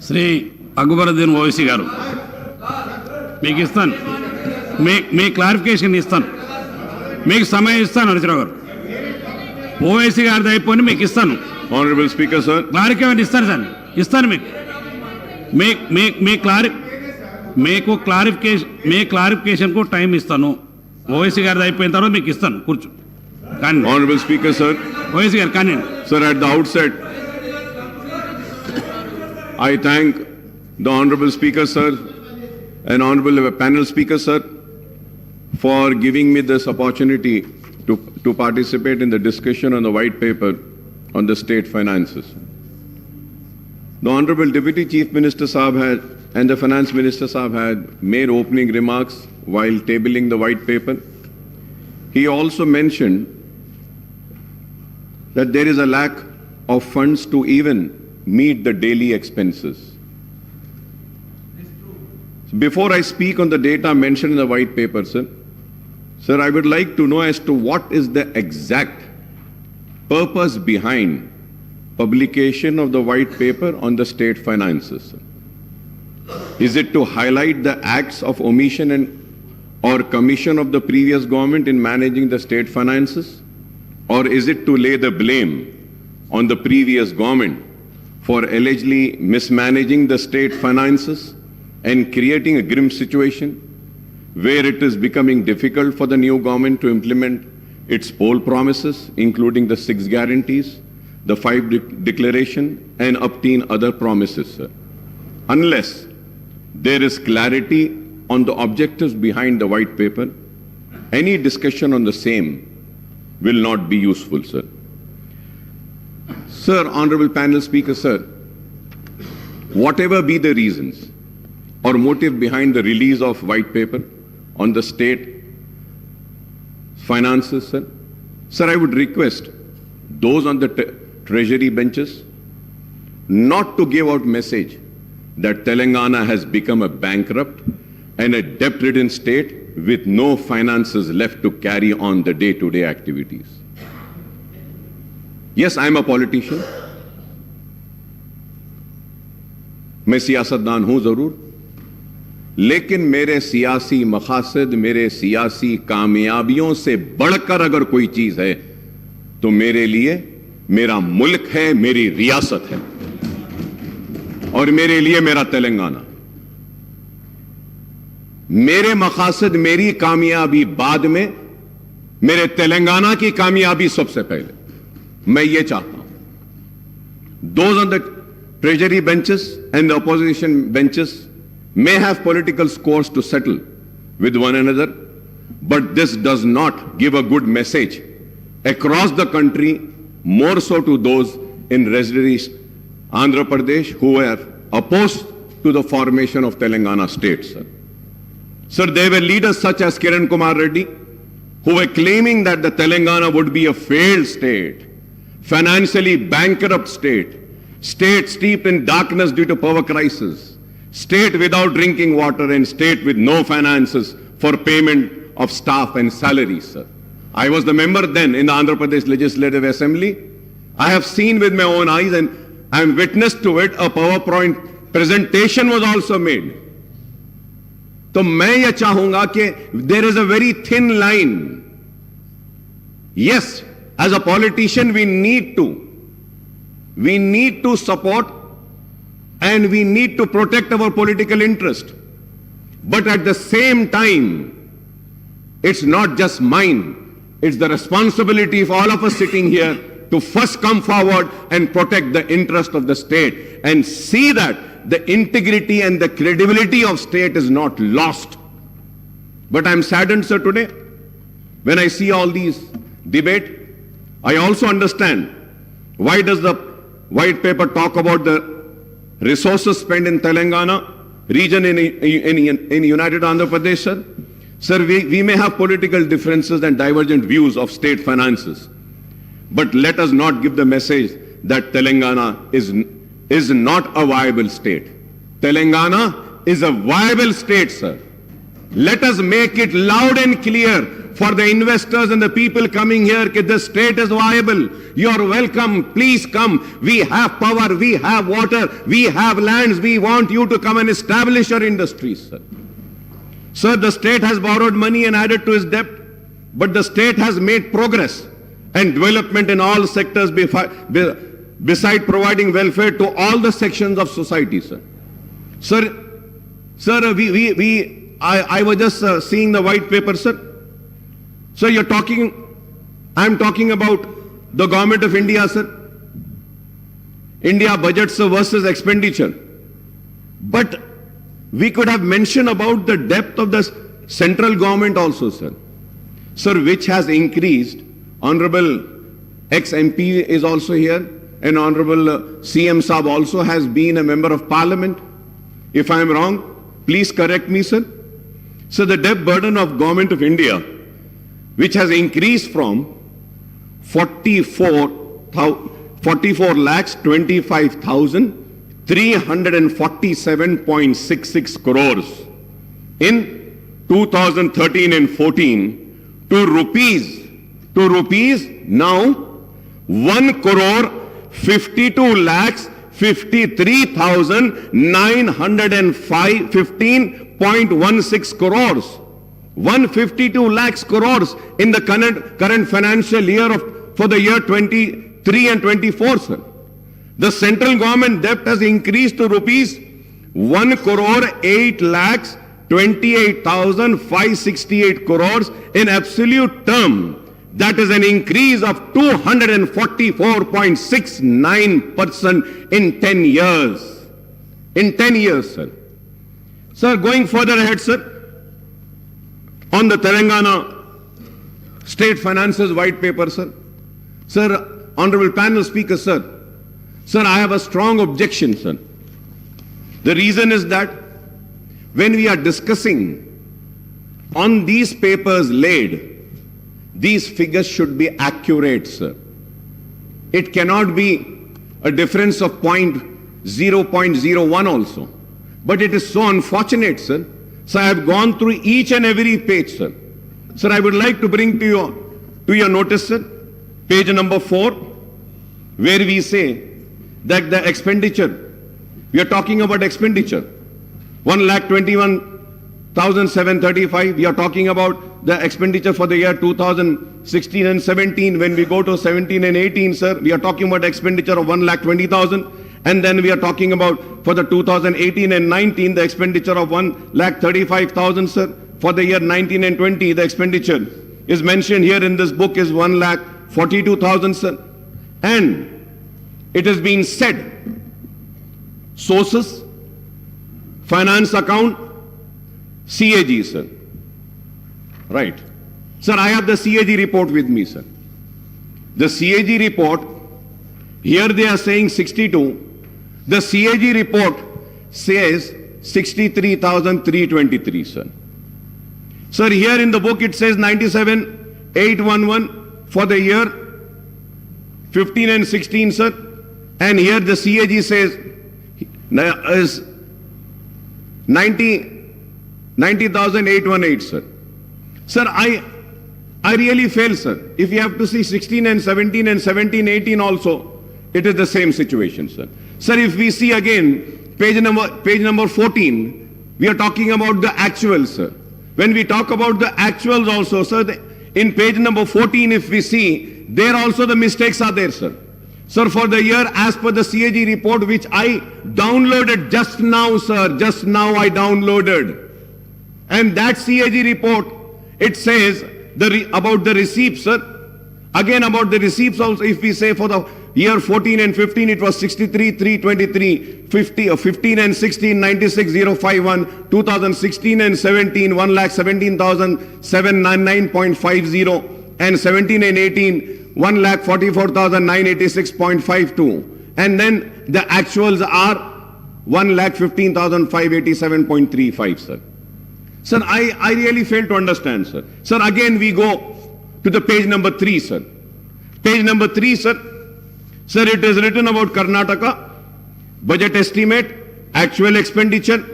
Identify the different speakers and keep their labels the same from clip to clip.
Speaker 1: శ్రీ అక్బరుద్దీన్ ఓవైసీ గారు మీకు ఇస్తాను, మీ క్లారిఫికేషన్ ఇస్తాను, మీకు సమయం ఇస్తాను. హరీశ్రావు గారు ఓవైసీ గారిది అయిపోయి మీకు ఇస్తాను.
Speaker 2: ఆనరబుల్ స్పీకర్ సార్,
Speaker 1: క్లారిఫికేషన్ ఇస్తాను సార్, ఇస్తాను మీకు క్లారిఫికేషన్కు టైం ఇస్తాను. ఓవైసీ గారిది అయిపోయిన తర్వాత మీకు ఇస్తాను. కూర్చో కానీ
Speaker 2: ఆనరబుల్ స్పీకర్ సార్,
Speaker 1: ఓవైసీ గారు కానీ
Speaker 2: sir, at the outset, I thank the Honorable Speaker, sir, and Honorable Panel Speaker, sir, for giving me this opportunity to participate in the discussion on the white paper on the state finances. The Honorable Deputy Chief Minister Saab and the Finance Minister Saab had made opening remarks while tabling the white paper. He also mentioned that there is a lack of funds to even meet the daily expenses. Before I speak on the data mentioned in the white paper, sir, I would like to know as to what is the exact purpose behind publication of the white paper on the state finances. Is it to highlight the acts of omission or commission of the previous government in managing the state finances? Or is it to lay the blame on the previous government for allegedly mismanaging the state finances and creating a grim situation where it is becoming difficult for the new government to implement its poll promises, including the 6 guarantees, the 5 declaration, and obtain other promises, sir? Unless there is clarity on the objectives behind the white paper, any discussion on the same will not be useful, sir. Sir, Honorable Panel Speaker, sir, whatever be the reasons or motive behind the release of white paper on the state finances, sir, I would request those on the treasury benches not to give out message that Telangana has become a bankrupt and a debt-ridden state with no finances left to carry on the day-to-day activities. Yes, I am a politician. मैं सियासतदान हूं जरूर, लेकिन मेरे सियासी मकासद, मेरे सियासी कामयाबियों से बढ़कर अगर कोई चीज है तो मेरे लिए मेरा मुल्क है, मेरी रियासत है और मेरे लिए मेरा तेलंगाना. मेरे मकासद, मेरी कामयाबी बाद में, मेरे तेलंगाना की कामयाबी सबसे पहले. मैं ये चाहता हूं. Those on the treasury benches and the opposition benches may have political scores to settle with one another, but this does not give a good message across the country, more so to those in residency Andhra Pradesh who were opposed to the formation of Telangana state, sir. Sir, there were leaders such as Kiran Kumar Reddy who were claiming that the Telangana would be a failed state, financially bankrupt state, state steeped in darkness due to power crisis, state without drinking water, and state with no finances for payment of staff and salaries, sir. I was the member then in the Andhra Pradesh Legislative Assembly. I have seen with my own eyes and I am witness to it. A PowerPoint presentation was also made. तो मैं ये चाहूंगा कि there is a very thin line. Yes, as a politician we need to support and we need to protect our political interest. But at the same time, it's not just mine, it's the responsibility of all of us sitting here to first come forward and protect the interest of the state and see that the integrity and the credibility of state is not lost. But I'm saddened, sir, today when I see all these debate. I also understand why does the white paper talk about the resources spent in Telangana region in United Andhra Pradesh, sir. Sir, we may have political differences and divergent views of state finances, but let us not give the message that Telangana is not a viable state. Telangana is a viable state, sir. Let us make it loud and clear for the investors and the people coming here that the state is viable. You are welcome. Please come. We have power. We have water. We have lands. We want you to come and establish your industries, sir. Sir, the state has borrowed money and added to its debt, but the state has made progress and development in all sectors beside providing welfare to all the sections of society, sir. Sir, I was just seeing the white paper, sir. So I'm talking about the government of India, sir. India budgets versus expenditure. But we could have mentioned about the depth of the central government also, sir. Sir, which has increased. Honorable ex-MP is also here, and Honorable CM Saab also has been a member of parliament. If I am wrong, please correct me, sir. So the debt burden of government of India, which has increased from 44,347.66 crores in 2013 and 14 to rupees now 1 crore 52 lakhs 53,915.16 crores. 152 lakhs crores in the current financial year for the year 23 and 24, sir. The central government debt has increased to rupees 1 crore 8 lakhs 28,568 crores in absolute term. That is an increase of 244.69% in 10 years. In 10 years, sir. Sir, going further ahead, sir, on the Telangana State Finances White Paper, sir. Sir, Honorable Panel Speaker, sir. Sir, I have a strong objection, sir. The reason is that when we are discussing on these papers laid, these figures should be accurate, sir. It cannot be a difference of 0.01 also. But it is so unfortunate, sir. So I have gone through each and every page, sir. Sir, I would like to bring to your notice, sir, page number 4, where we say that the expenditure, we are talking about expenditure, 1,21,735. We are talking about the expenditure for the year 2016 and 17. When we go to 17 and 18, sir, we are talking about expenditure of 1,20,000. And then we are talking about for the 2018 and 19, the expenditure of 1,35,000, sir. For the year 19 and 20, the expenditure is mentioned here in this book is 1,42,000, sir. And it has been said, sources, finance account, CAG, sir. Right. Sir, I have the CAG report with me, sir. The CAG report, here they are saying 62. The CAG report says 63,323, sir. Sir, here in the book it says 97,811 for the year 15 and 16, sir. And here the CAG says is 90,818, sir. Sir, I really fail, sir. If you have to see 16 and 17 and 17, 18 also, it is the same situation, sir. Sir, if we see again page number 14, we are talking about the actuals, sir. When we talk about the actuals also, sir, in page number 14, if we see, there also the mistakes are there, sir. Sir, for the year as per the CAG report, which I downloaded just now, sir, just now I downloaded. And that CAG report, it says about the receipts, sir. Again, about the receipts also, if we say for the year 14 and 15, it was 63,323, 15 and 16, 96,051, 2016 and 17, 1,17,799.50, and 17 and 18, 1,44,986.52. And then the actuals are 1,15,587.35, sir. Sir, I really fail to understand, sir. Sir, again we go to the page number 3, sir. Page number 3, sir. Sir, it is written about Karnataka, budget estimate, actual expenditure,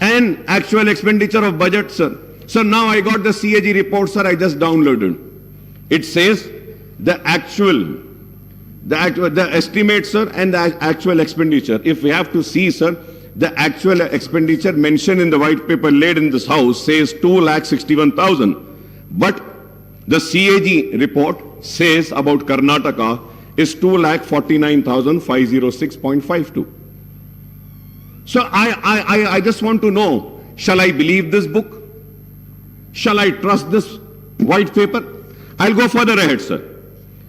Speaker 2: and actual expenditure of budget, sir. So now I got the CAG report, sir, I just downloaded. It says the estimate, sir, and the actual expenditure. If we have to see, sir, the actual expenditure mentioned in the white paper laid in this house says 2,61,000. But the CAG report says about Karnataka is 2,49,506.52. So I just want to know, shall I believe this book? Shall I trust this white paper? I'll go further ahead, sir.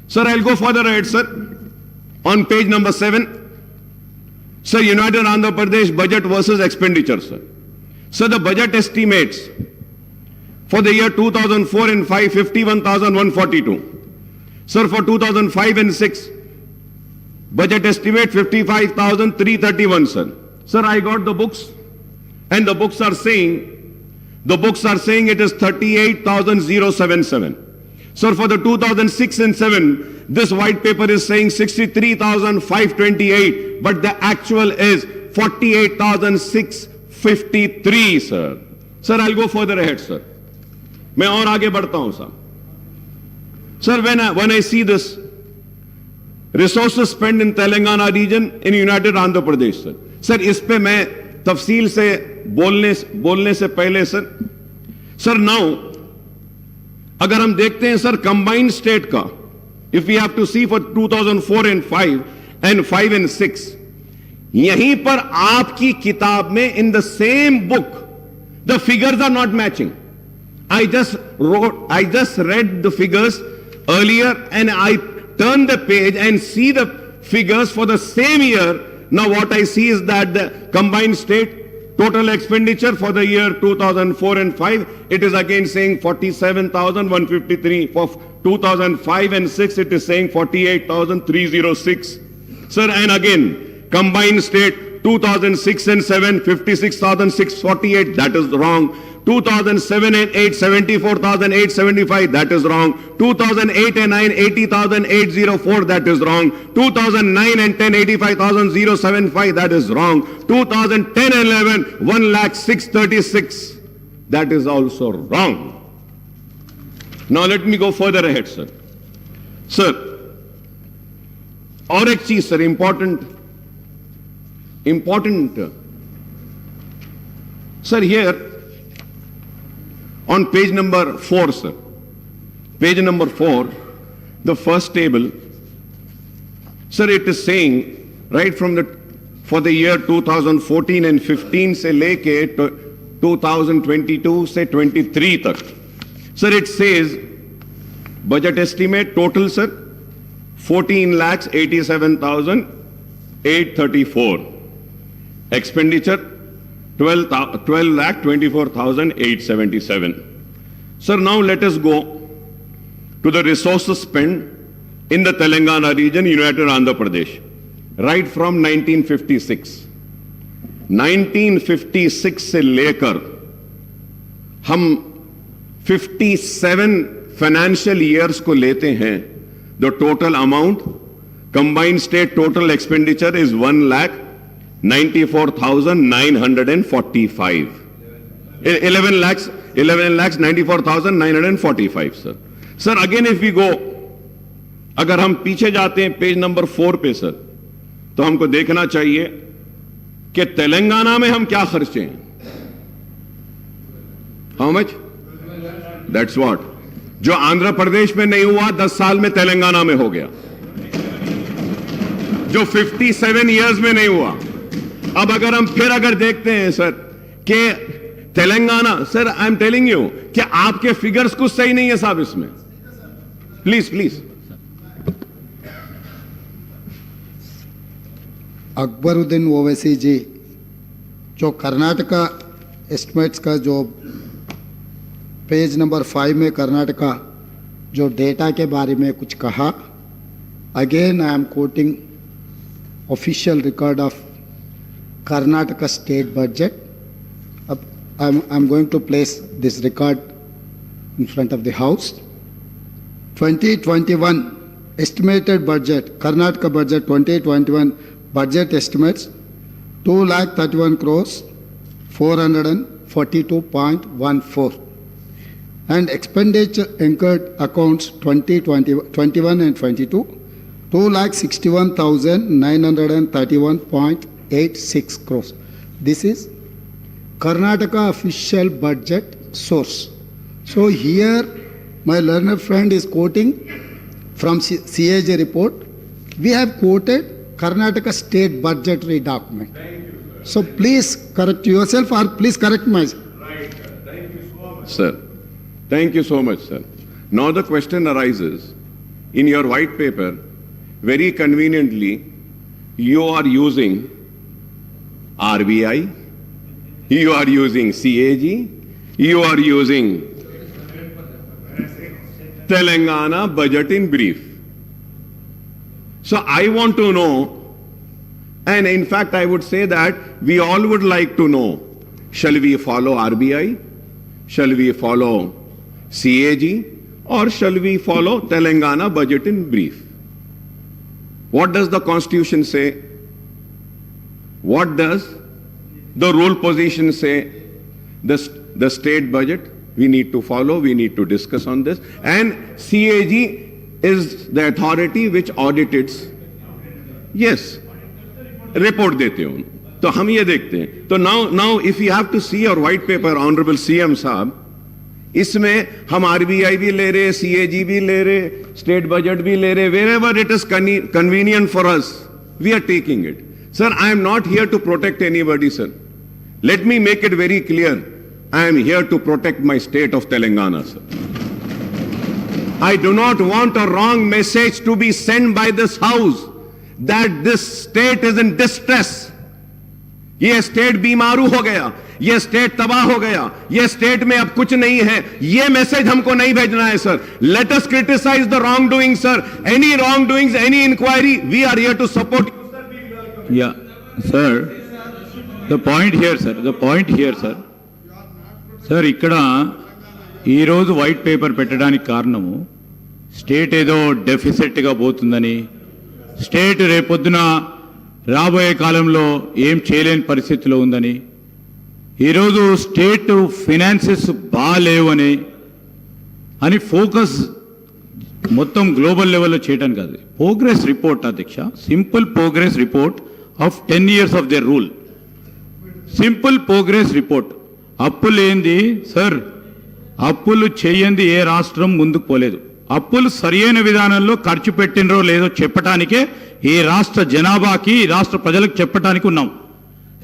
Speaker 2: Sir, I'll go further ahead, sir. On page number 7, sir, United Andhra Pradesh budget versus expenditure, sir. So the budget estimates for the year 2004 and 5, 51,142. Sir, for 2005 and 6, budget estimate 55,331, sir. Sir, I got the books, and the books are saying it is 38,077. Sir, for the 2006 and 7, this white paper is saying 63,528, but the actual is 48,653, sir. Sir, I'll go further ahead, sir. मैं और आगे बढ़ता हूं, sir. Sir, when I see this resources spent in Telangana region in United Andhra Pradesh, sir. Sir, इस पे मैं तफसील से बोलने से पहले, sir, now अगर हम देखते हैं, sir, combined state का, if we have to see for 2004 and 5 and 5 and 6, यहीं पर आपकी किताब में in the same book, the figures are not matching. I just read the figures earlier and I turned the page and see the figures for the same year. Now what I see is that the combined state total expenditure for the year 2004 and 5, it is again saying 47,153. For 2005 and 6, it is saying 48,306. Sir, and again, combined state 2006 and 7, 56,648, that is wrong. 2007 and 8, 74,875, that is wrong. 2008 and 9, 80,804, that is wrong. 2009 and 10, 85,075, that is wrong. 2010 and 11, 1,06,36, that is also wrong. Now let me go further ahead, sir. Sir, और एक चीज, sir, important. Sir, here, on page number 4, sir. Page number 4, the first table. Sir, it is saying, right from for the year 2014 and 15 se leke 2022 se 23 tak. Sir, it says, budget estimate total, sir, 14,87,834. Expenditure, 12,24,877. Sir, now let us go to the resources spent in the Telangana region, United Andhra Pradesh, right from 1956. 1956 से लेकर हम 57 financial years को लेते हैं, the total amount, combined state total expenditure is 1,94,945. 11,94,945, sir. Sir, again if we go, अगर हम पीछे जाते हैं पेज नंबर 4 पे, सर, तो हमको देखना चाहिए कि तेलंगाना में हम क्या खर्चे हैं. How much? That's what. जो आंध्र प्रदेश में नहीं हुआ 10 साल में तेलंगाना में हो गया, जो 57 years में नहीं हुआ. अब अगर हम फिर देखते हैं, सर, कि Telangana, sir, I am telling you कि आपके फिगर्स कुछ सही नहीं है साहब इसमें. प्लीज.
Speaker 3: अकबरुद्दीन ओवैसी जी, जो कर्नाटका एस्टिमेट्स का जो पेज नंबर 5 में कर्नाटका जो डेटा के बारे में कुछ कहा, again I am quoting official record of Karnataka state budget. I'm going to place this record in front of the house. 2021 estimated budget, Karnataka budget 2021 budget estimates 2,31 crores 442.14. and expenditure incurred accounts 2021 and 22, 2,61,931.86 crores. This is Karnataka official budget source. So here my learned friend is quoting from CAG report. We have quoted Karnataka state budgetary document. So please correct yourself or please correct myself.
Speaker 2: Sir, thank you so much, sir. Now the question arises, in your white paper, very conveniently, you are using RBI, you are using CAG, you are using Telangana budget in brief. So I want to know, and in fact I would say that we all would like to know, shall we follow RBI? Shall we follow CAG? Or shall we follow Telangana budget in brief? What does the Constitution say? What does the rule position say? The state budget, we need to follow, we need to discuss on this. And CAG is the authority which audits. Yes, report देते हो तो हम ये देखते हैं तो now if you have to see your white paper, honorable CM साहब, इसमें हम RBI भी ले रहे, CAG भी ले रहे, state budget भी ले रहे, wherever it is convenient for us, we are taking it. Sir, I am not here to protect anybody, sir. Let me make it very clear. I am here to protect my state of Telangana, sir. I do not want a wrong message to be sent by this house that this state is in distress. ये state बीमारू हो गया, ये state तबाह हो गया, ये state में अब कुछ नहीं है, ये मैसेज हमको नहीं भेजना है sir. Let us criticize the wrongdoing, sir. Any wrongdoings, any inquiry, we are here to support.
Speaker 4: Yeah, sir. The point here, sir. Sir, ఇక్కడ ఈరోజు వైట్ పేపర్ పెట్టడానికి కారణము స్టేట్ ఏదో డెఫిసిట్గా పోతుందని, స్టేట్ రేపొద్దున రాబోయే కాలంలో ఏం చేయలేని పరిస్థితిలో ఉందని, ఈరోజు స్టేట్ ఫినాన్సెస్ బాగాలేవు అని ఫోకస్ మొత్తం గ్లోబల్ లెవెల్లో చేయడం కాదు. ప్రోగ్రెస్ రిపోర్ట్ అధ్యక్ష, simple progress report of 10 years of the rule. Simple progress report. అప్పులు ఏంది సార్? అప్పులు చేయండి ఏ రాష్ట్రం ముందుకు పోలేదు. అప్పులు సరైన విధానంలో ఖర్చు పెట్టినరో లేదో చెప్పడానికే ఈ రాష్ట్ర జనాభాకి, ఈ రాష్ట్ర ప్రజలకు చెప్పడానికి ఉన్నాం.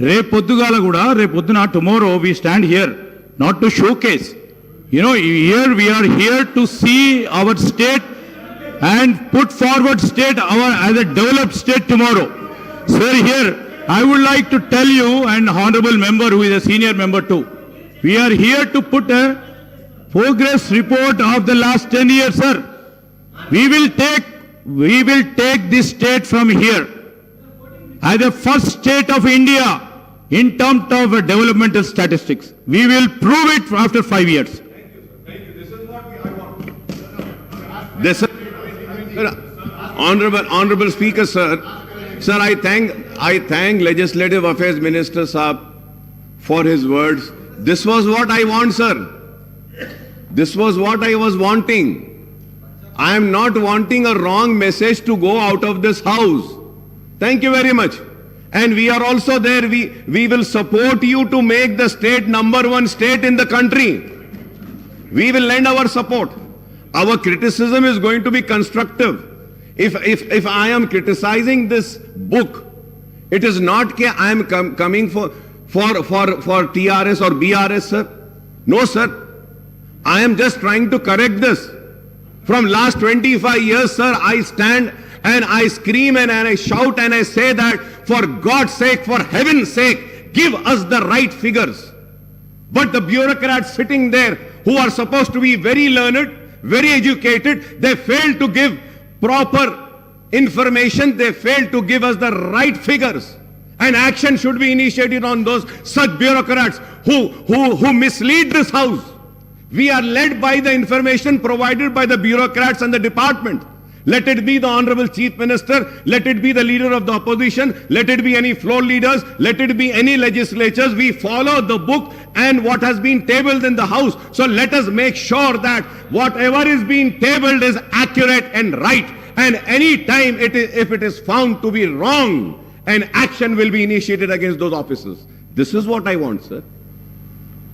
Speaker 4: రేపొద్దుగాల కూడా, రేపొద్దున tomorrow we stand here not to showcase. Here we are here to see our state and put forward state as a developed state tomorrow. Sir, here I would like to tell you, and honorable member who is a senior member too, we are here to put a progress report of the last 10 years, sir. We will take this state from here as the first state of India in terms of developmental statistics. We will prove it after 5 years.
Speaker 2: This, honorable Speaker, sir, I thank Legislative Affairs Minister Saab for his words. This was what I want, sir. This was what I was wanting. I am not wanting a wrong message to go out of this house. Thank you very much. And we are also there. We will support you to make the state #1 state in the country. We will lend our support. Our criticism is going to be constructive. If I am criticizing this book, it is not that I am coming for TRS or BRS, sir. No, sir. I am just trying to correct this. From last 25 years, sir, I stand and I scream and I shout and I say that for God's sake, for heaven's sake, give us the right figures. But the bureaucrats sitting there who are supposed to be very learned, very educated, they fail to give proper information, they fail to give us the right figures. And action should be initiated on those such bureaucrats who mislead this house. We are led by the information provided by the bureaucrats and the department. Let it be the Honorable Chief Minister, let it be the leader of the opposition, let it be any floor leaders, let it be any legislatures. We follow the book and what has been tabled in the House. So let us make sure that whatever is being tabled is accurate and right. And any time if it is found to be wrong, an action will be initiated against those officers. This is what I want, sir.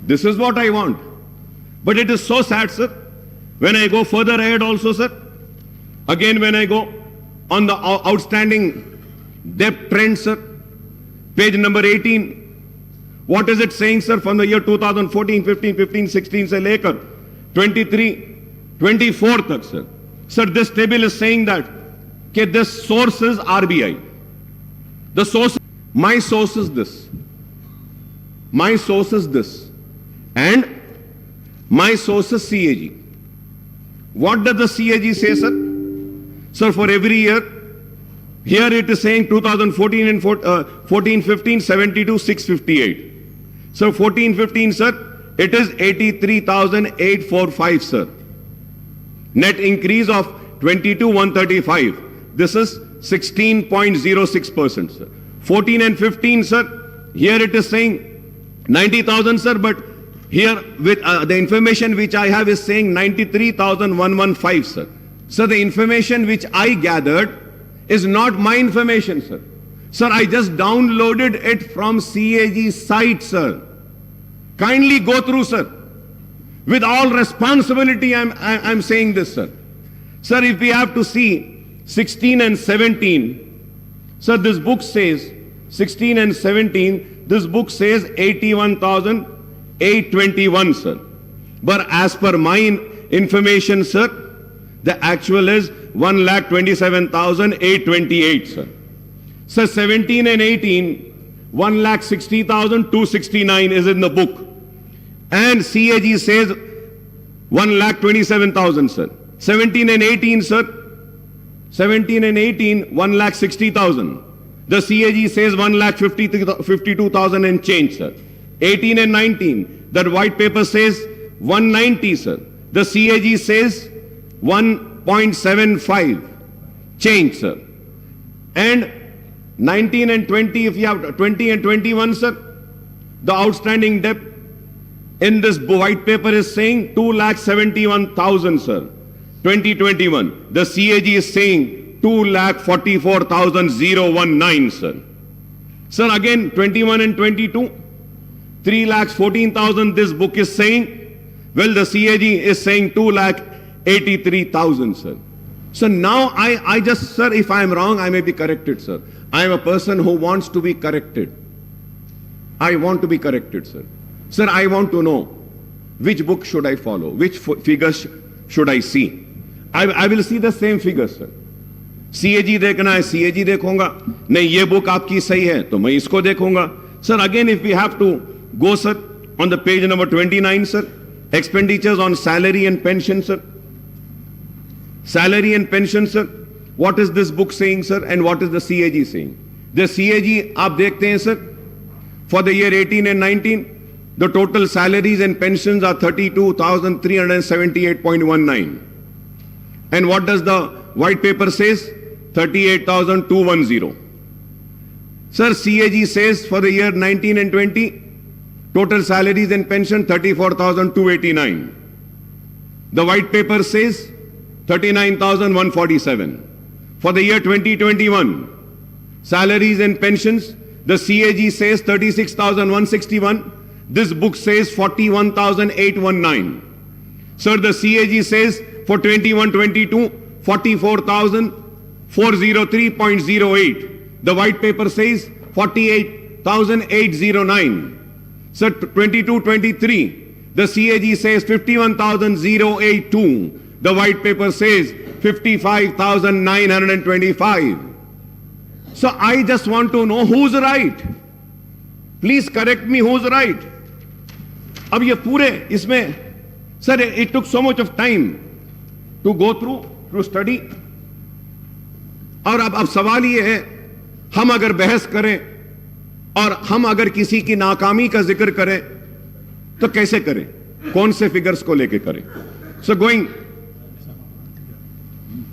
Speaker 2: This is what I want. But it is so sad, sir. When I go further ahead also, sir, again when I go on the outstanding debt trend, sir, page number 18, what is it saying, sir, from the year 2014, 15, 15, 16 se lekar 23, 24 tak, sir. Sir, this table is saying that this source is RBI. The source, my source is this. My source is this. And my source is CAG. What does the CAG say, sir? Sir, for every year, here it is saying 2014 and 14, 15, 72, 658. So 14, 15, sir, it is 83,845, sir. Net increase of 22,135. This is 16.06%, sir. 14 and 15, sir, here it is saying 90,000, sir, but here with the information which I have is saying 93,115, sir. So the information which I gathered is not my information, sir. Sir, I just downloaded it from CAG site, sir. Kindly go through, sir. With all responsibility, I'm saying this, sir. Sir, if we have to see 16 and 17, sir, this book says 16 and 17, this book says 81,821, sir. But as per my information, sir, the actual is 1,27,828, sir. So 17 and 18, 1,60,269 is in the book. And CAG says 1,27,000, sir. 17 and 18, sir. 17 and 18, 1,60,000. The CAG says 1,52,000 and change, sir. 18 and 19, that white paper says 190, sir. The CAG says 1.75 change, sir. And 19 and 20, if you have 20 and 21, sir, the outstanding debt in this white paper is saying 2,71,000, sir. 2021. The CAG is saying 2,44,019, sir. Sir, again 21 and 22, 3,14,000 this book is saying. Well, the CAG is saying 2,83,000, sir. So now I just, sir, if I am wrong, I may be corrected, sir. I am a person who wants to be corrected. I want to be corrected, sir. Sir, I want to know which book should I follow, which figures should I see. I will see the same figures, sir. CAG देखना है, CAG देखूंगा. नहीं, ये book आपकी सही है, तो मैं इसको देखूंगा. Sir, again, if we have to go, sir, on the page number 29, sir, expenditures on salary and pension, sir. Salary and pension, sir. What is this book saying, sir, and what is the CAG saying? The CAG, आप देखते हैं, sir, for the year 18 and 19, the total salaries and pensions are 32,378.19. And what does the white paper says? 38,210. Sir, CAG says for the year 19 and 20, total salaries and pension 34,289. The white paper says 39,147. For the year 2021, salaries and pensions, the CAG says 36,161. This book says 41,819. Sir, the CAG says for 21-22, 44,403.08. The white paper says 48,809. Sir, 22-23, the CAG says 51,082. The white paper says 55,925. So I just want to know who's right. Please correct me, who's right. अब ये पूरे इसमें, sir, it took so much of time to go through, to study. और अब सवाल ये है, हम अगर बहस करें और हम अगर किसी की नाकामी का जिक्र करें तो कैसे करें, कौन से फिगर्स को लेके करें? So going,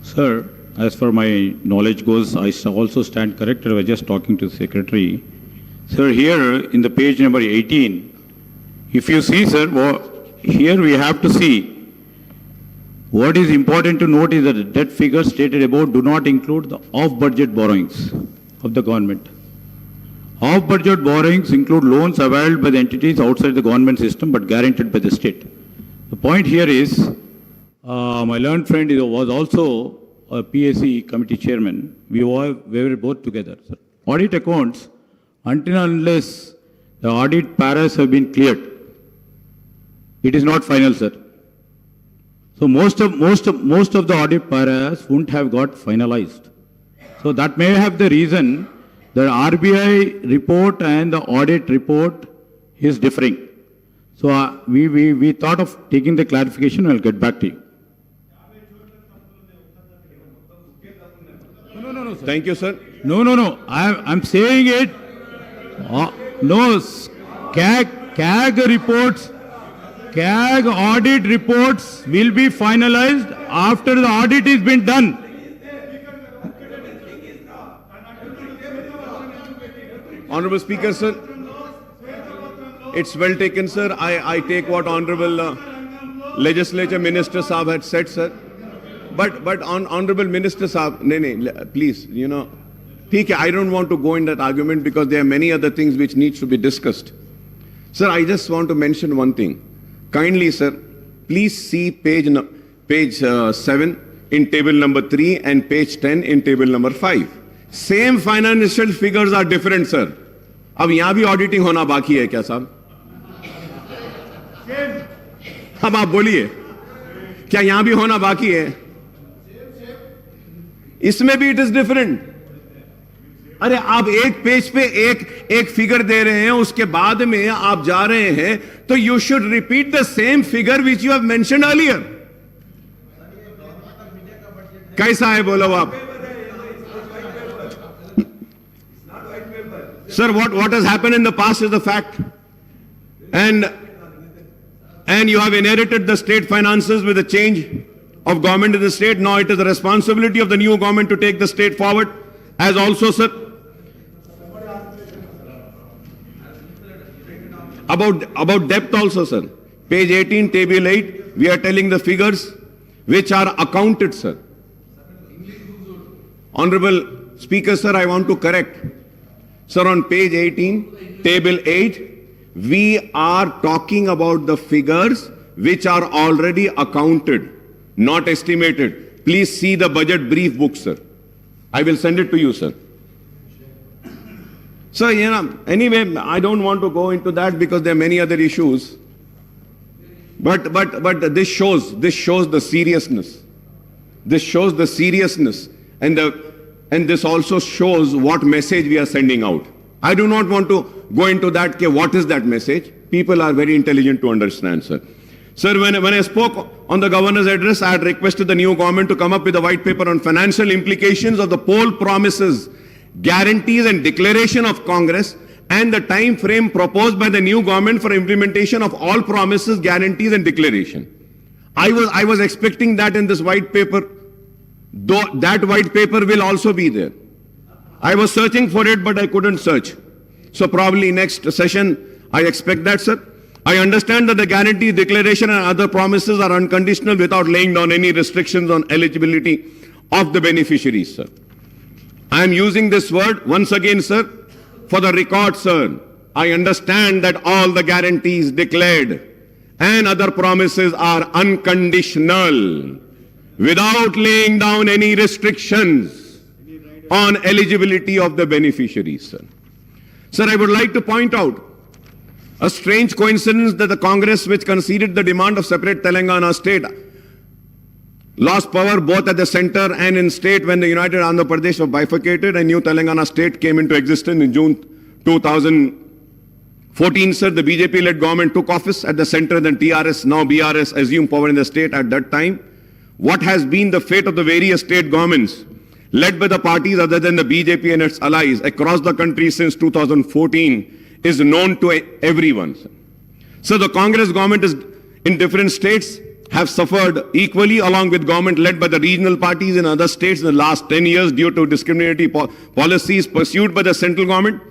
Speaker 4: Sir, as far my knowledge goes, I also stand corrected. I was just talking to the secretary. Sir, here in the page number 18, if you see, sir, here we have to see what is important to note is that the debt figures stated above do not include the off-budget borrowings of the government. Off-budget borrowings include loans availed by the entities outside the government system but guaranteed by the state. The point here is, my learned friend was also a PAC committee chairman. We were both together. Sir. Audit accounts, until and unless the audit paras have been cleared, it is not final, sir. So most of the audit paras wouldn't have got finalized. So that may have the reason the RBI report and the audit report is differing. So we thought of taking the clarification. I'll get back to you. No, sir.
Speaker 2: Thank you, sir.
Speaker 4: No. I'm saying it. No, CAG reports, CAG audit reports will be finalized after the audit has been done.
Speaker 2: Honorable Speaker, sir. It's well taken, sir. I take what Honorable Legislature Minister Saab had said, sir. But Honorable Minister Saab, please, I don't want to go in that argument because there are many other things which needs to be discussed. Sir, I just want to mention one thing. Kindly, sir, please see page 7 in table number 3 and page 10 in table number 5. Same financial figures are different, sir. अब यहां भी auditing होना बाकी है क्या साहब? अब आप बोलिए, क्या यहां भी होना बाकी है? इसमें भी इट इज डिफरेंट. अरे आप एक पेज पे एक फिगर दे रहे हैं, उसके बाद में आप जा रहे हैं, तो you should repeat the same figure which you have mentioned earlier. कैसा है बोलो आप? Sir, what has happened in the past is the fact. And you have inherited the state finances with a change of government in the state. Now it is the responsibility of the new government to take the state forward. As also, sir, about depth also, sir. Page 18, table 8, we are telling the figures which are accounted, sir. Honorable Speaker, sir, I want to correct. Sir, on page 18, table 8, we are talking about the figures which are already accounted, not estimated. Please see the budget brief book, sir. I will send it to you, sir. So, anyway, I don't want to go into that because there are many other issues. But this shows the seriousness. This shows the seriousness and this also shows what message we are sending out. I do not want to go into that, what is that message? People are very intelligent to understand, sir. Sir, when I spoke on the governor's address, I had requested the new government to come up with a white paper on financial implications of the poll promises, guarantees and declaration of Congress and the time frame proposed by the new government for implementation of all promises, guarantees and declaration. I was expecting that in this white paper. Though that white paper will also be there. I was searching for it, but I couldn't search. So probably next session, I expect that, sir. I understand that the guarantee, declaration and other promises are unconditional without laying down any restrictions on eligibility of the beneficiaries, sir. I am using this word once again, sir, for the record, sir. I understand that all the guarantees declared and other promises are unconditional, without laying down any restrictions on eligibility of the beneficiaries, sir. Sir, I would like to point out a strange coincidence that the Congress, which conceded the demand of separate Telangana state, lost power both at the center and in state when the United Andhra Pradesh was bifurcated and new Telangana state came into existence in June 2014, sir. The BJP-led government took office at the center, then TRS, now BRS, assumed power in the state at that time. What has been the fate of the various state governments led by the parties other than the BJP and its allies across the country since 2014 is known to everyone. So the Congress government is in different states have suffered equally along with government led by the regional parties in other states in the last 10 years due to discriminatory policies pursued by the central government.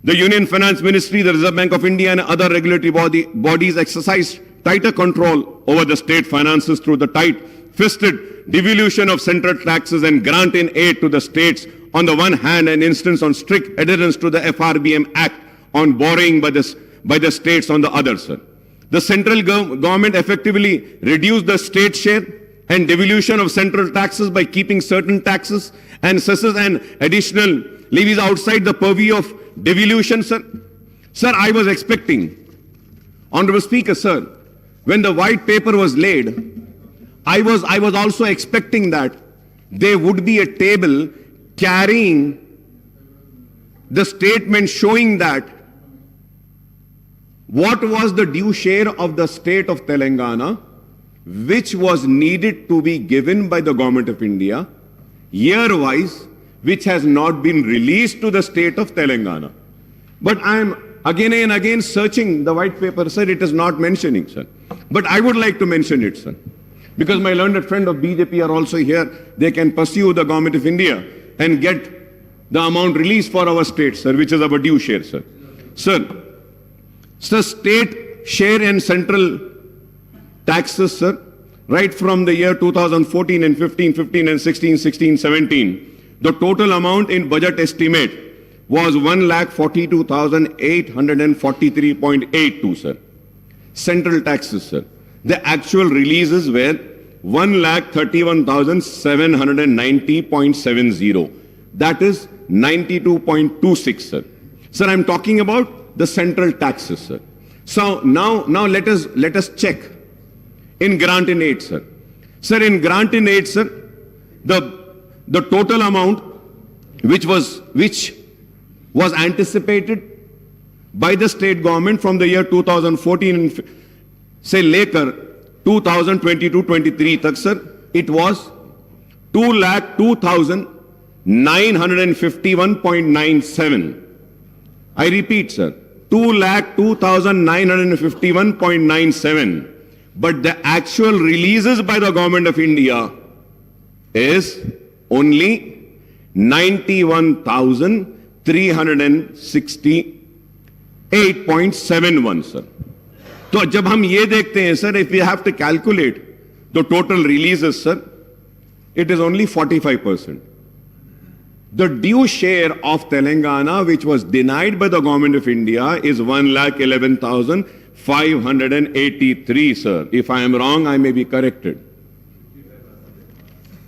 Speaker 2: The Union Finance Ministry, the Reserve Bank of India and other regulatory bodies exercise tighter control over the state finances through the tight-fisted devolution of central taxes and granting aid to the states on the one hand and instance on strict adherence to the FRBM Act on borrowing by the states on the other, sir. The central government effectively reduced the state share and devolution of central taxes by keeping certain taxes and cesses and additional levies outside the purview of devolution, sir. Sir, I was expecting, Honorable Speaker, sir, when the white paper was laid, I was also expecting that there would be a table carrying the statement showing that what was the due share of the state of Telangana, which was needed to be given by the government of India, year-wise, which has not been released to the state of Telangana. But I am again and again searching the white paper, sir, it is not mentioning, sir. But I would like to mention it, sir. Because my learned friend of BJP are also here, they can pursue the government of India and get the amount released for our state, sir, which is our due share, sir. Sir, state share and central taxes, sir, right from the year 2014 and 15 and 16, 17, the total amount in budget estimate was 1,42,843.82, sir. Central taxes, sir. The actual releases were 1,31,790.70. That is 92.26, sir. Sir, I'm talking about the central taxes, sir. So now let us check in grant in aid, sir. Sir, in grant in aid, sir, the total amount which was anticipated by the state government from the year 2014 and say later 2022-23 tak, sir, it was 2,02,951.97. I repeat, sir, 2,02,951.97. But the actual releases by the government of India is only 91,368.71, sir. तो जब हम ये देखते हैं, sir, if we have to calculate the total releases, sir, it is only 45%. The due share of Telangana, which was denied by the government of India, is 1,11,583, sir. If I am wrong, I may be corrected.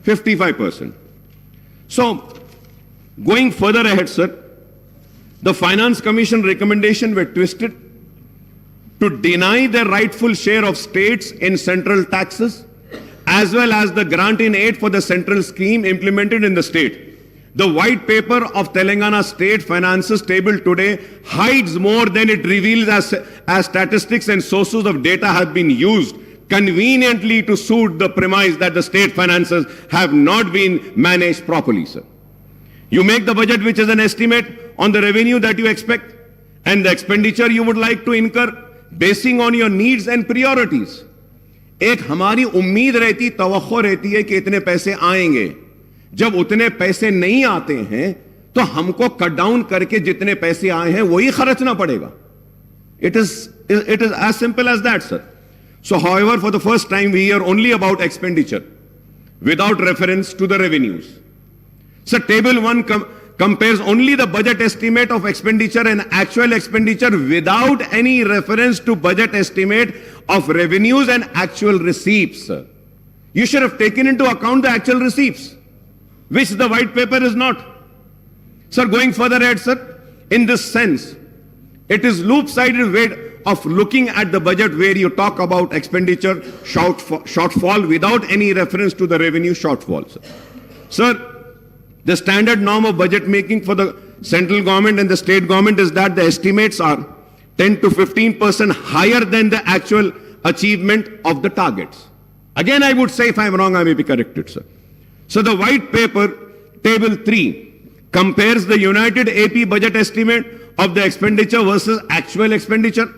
Speaker 2: 55%. So, going further ahead, sir, the Finance Commission recommendation were twisted to deny the rightful share of states in central taxes, as well as the grant in aid for the central scheme implemented in the state. The white paper of Telangana state finances table today hides more than it reveals as statistics and sources of data have been used conveniently to suit the premise that the state finances have not been managed properly, sir. You make the budget, which is an estimate on the revenue that you expect and the expenditure you would like to incur basing on your needs and priorities. एक हमारी उम्मीद रहती, तवक्को रहती है कि इतने पैसे आएंगे. जब उतने पैसे नहीं आते हैं तो हमको कट डाउन करके जितने पैसे आए हैं वही खर्चना पड़ेगा. It is as simple as that, sir. So, however, for the first time we hear only about expenditure without reference to the revenues. So, table 1 compares only the budget estimate of expenditure and actual expenditure without any reference to budget estimate of revenues and actual receipts, sir. You should have taken into account the actual receipts, which the white paper is not. Sir, going further ahead, sir, in this sense, it is loop-sided way of looking at the budget where you talk about expenditure shortfall without any reference to the revenue shortfall, sir. Sir, the standard norm of budget making for the central government and the state government is that the estimates are 10 to 15% higher than the actual achievement of the targets. Again, I would say, if I am wrong, I may be corrected, sir. So the white paper, table 3, compares the United AP budget estimate of the expenditure versus actual expenditure.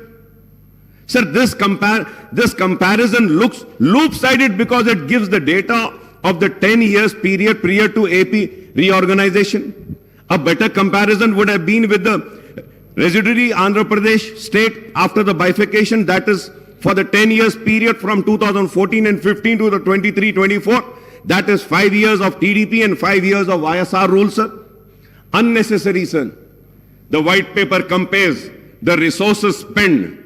Speaker 2: Sir, this comparison looks loop-sided because it gives the data of the 10 years period prior to AP reorganization. A better comparison would have been with the residuary Andhra Pradesh state after the bifurcation, that is for the 10 years period from 2014 and 15 to the 23-24. That is 5 years of TDP and 5 years of YSR rule, sir. Unnecessary, sir. The white paper compares the resources spent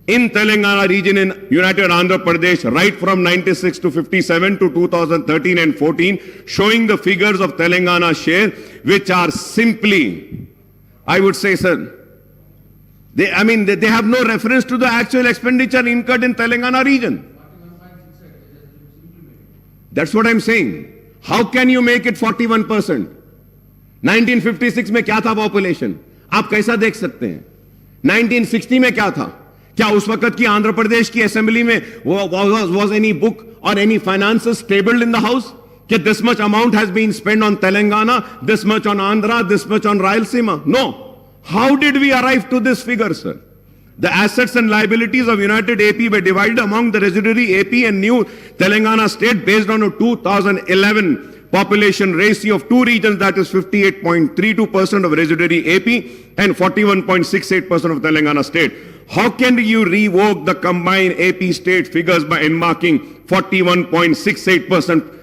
Speaker 2: in Telangana region in United Andhra Pradesh right from 96 to 57 to 2013 and 14, showing the figures of Telangana share, which are simply, I would say, sir, they have no reference to the actual expenditure incurred in Telangana region. That's what I'm saying. How can you make it 41%? 1956 में क्या था population? आप कैसा देख सकते हैं? 1960 में क्या था? क्या उस वक्त की आंध्र प्रदेश की असेंबली में was any book or any finances tabled in the house? कि this much amount has been spent on Telangana, this much on Andhra, this much on Rayalaseema? No. How did we arrive to this figure, sir? The assets and liabilities of United AP were divided among the residuary AP and new Telangana state based on a 2011 population ratio of two regions, that is 58.32% of residuary AP and 41.68% of Telangana state. How can you revoke the combined AP state figures by enmarking 41.68%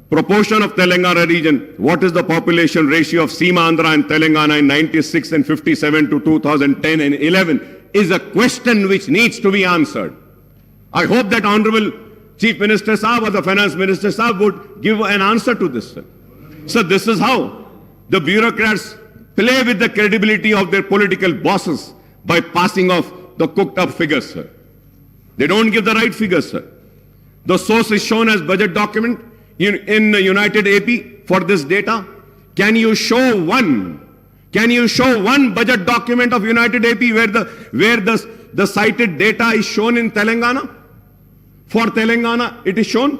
Speaker 2: proportion of Telangana region? What is the population ratio of Seema Andhra and Telangana in 96 and 57 to 2010 and 11 is a question which needs to be answered. I hope that Honorable Chief Minister Saab or the Finance Minister Saab would give an answer to this, sir. So this is how the bureaucrats play with the credibility of their political bosses by passing off the cooked up figures, sir. They don't give the right figures, sir. The source is shown as budget document in the United AP for this data. Can you show one budget document of United AP where the cited data is shown in Telangana? For Telangana, it is shown.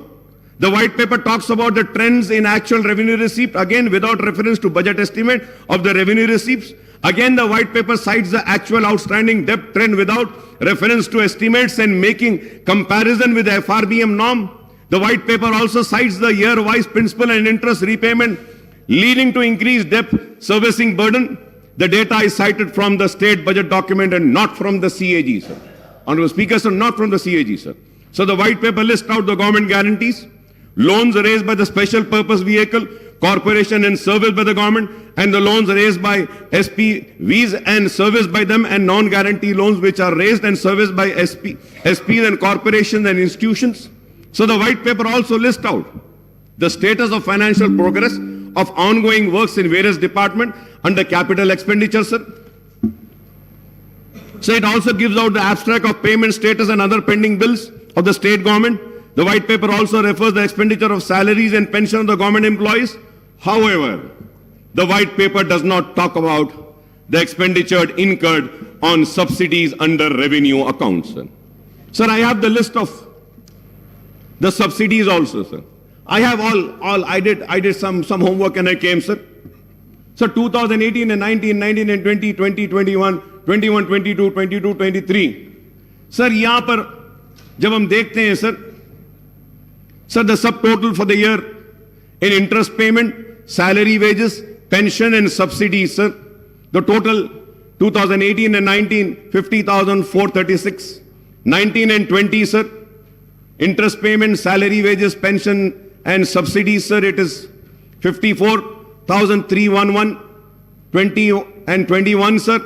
Speaker 2: The white paper talks about the trends in actual revenue receipt, again without reference to budget estimate of the revenue receipts. Again, the white paper cites the actual outstanding debt trend without reference to estimates and making comparison with the FRBM norm. The white paper also cites the year-wise principal and interest repayment leading to increased debt servicing burden. The data is cited from the state budget document and not from the CAG, sir. Honorable Speaker, sir, not from the CAG, sir. So the white paper lists out the government guarantees, loans raised by the special purpose vehicle, corporation and serviced by the government, and the loans raised by SPVs and serviced by them, and non-guarantee loans which are raised and serviced by SPs and corporations and institutions. So the white paper also lists out the status of financial progress of ongoing works in various departments under capital expenditure, sir. So it also gives out the abstract of payment status and other pending bills of the state government. The white paper also refers the expenditure of salaries and pension of the government employees. However, the white paper does not talk about the expenditure incurred on subsidies under revenue accounts, sir. Sir, I have the list of the subsidies also, sir. I have I did some homework and I came, sir. So 2018 and 19, 19 and 20, 20, 21, 21, 22, 22, 23. Sir, यहाँ पर जब हम देखते हैं, sir, the subtotal for the year in interest payment, salary, wages, pension and subsidies, sir. The total 2018 and 19, 50,436. 19 and 20, sir. Interest payment, salary, wages, pension and subsidies, sir, it is 54,311. 20 and 21, sir,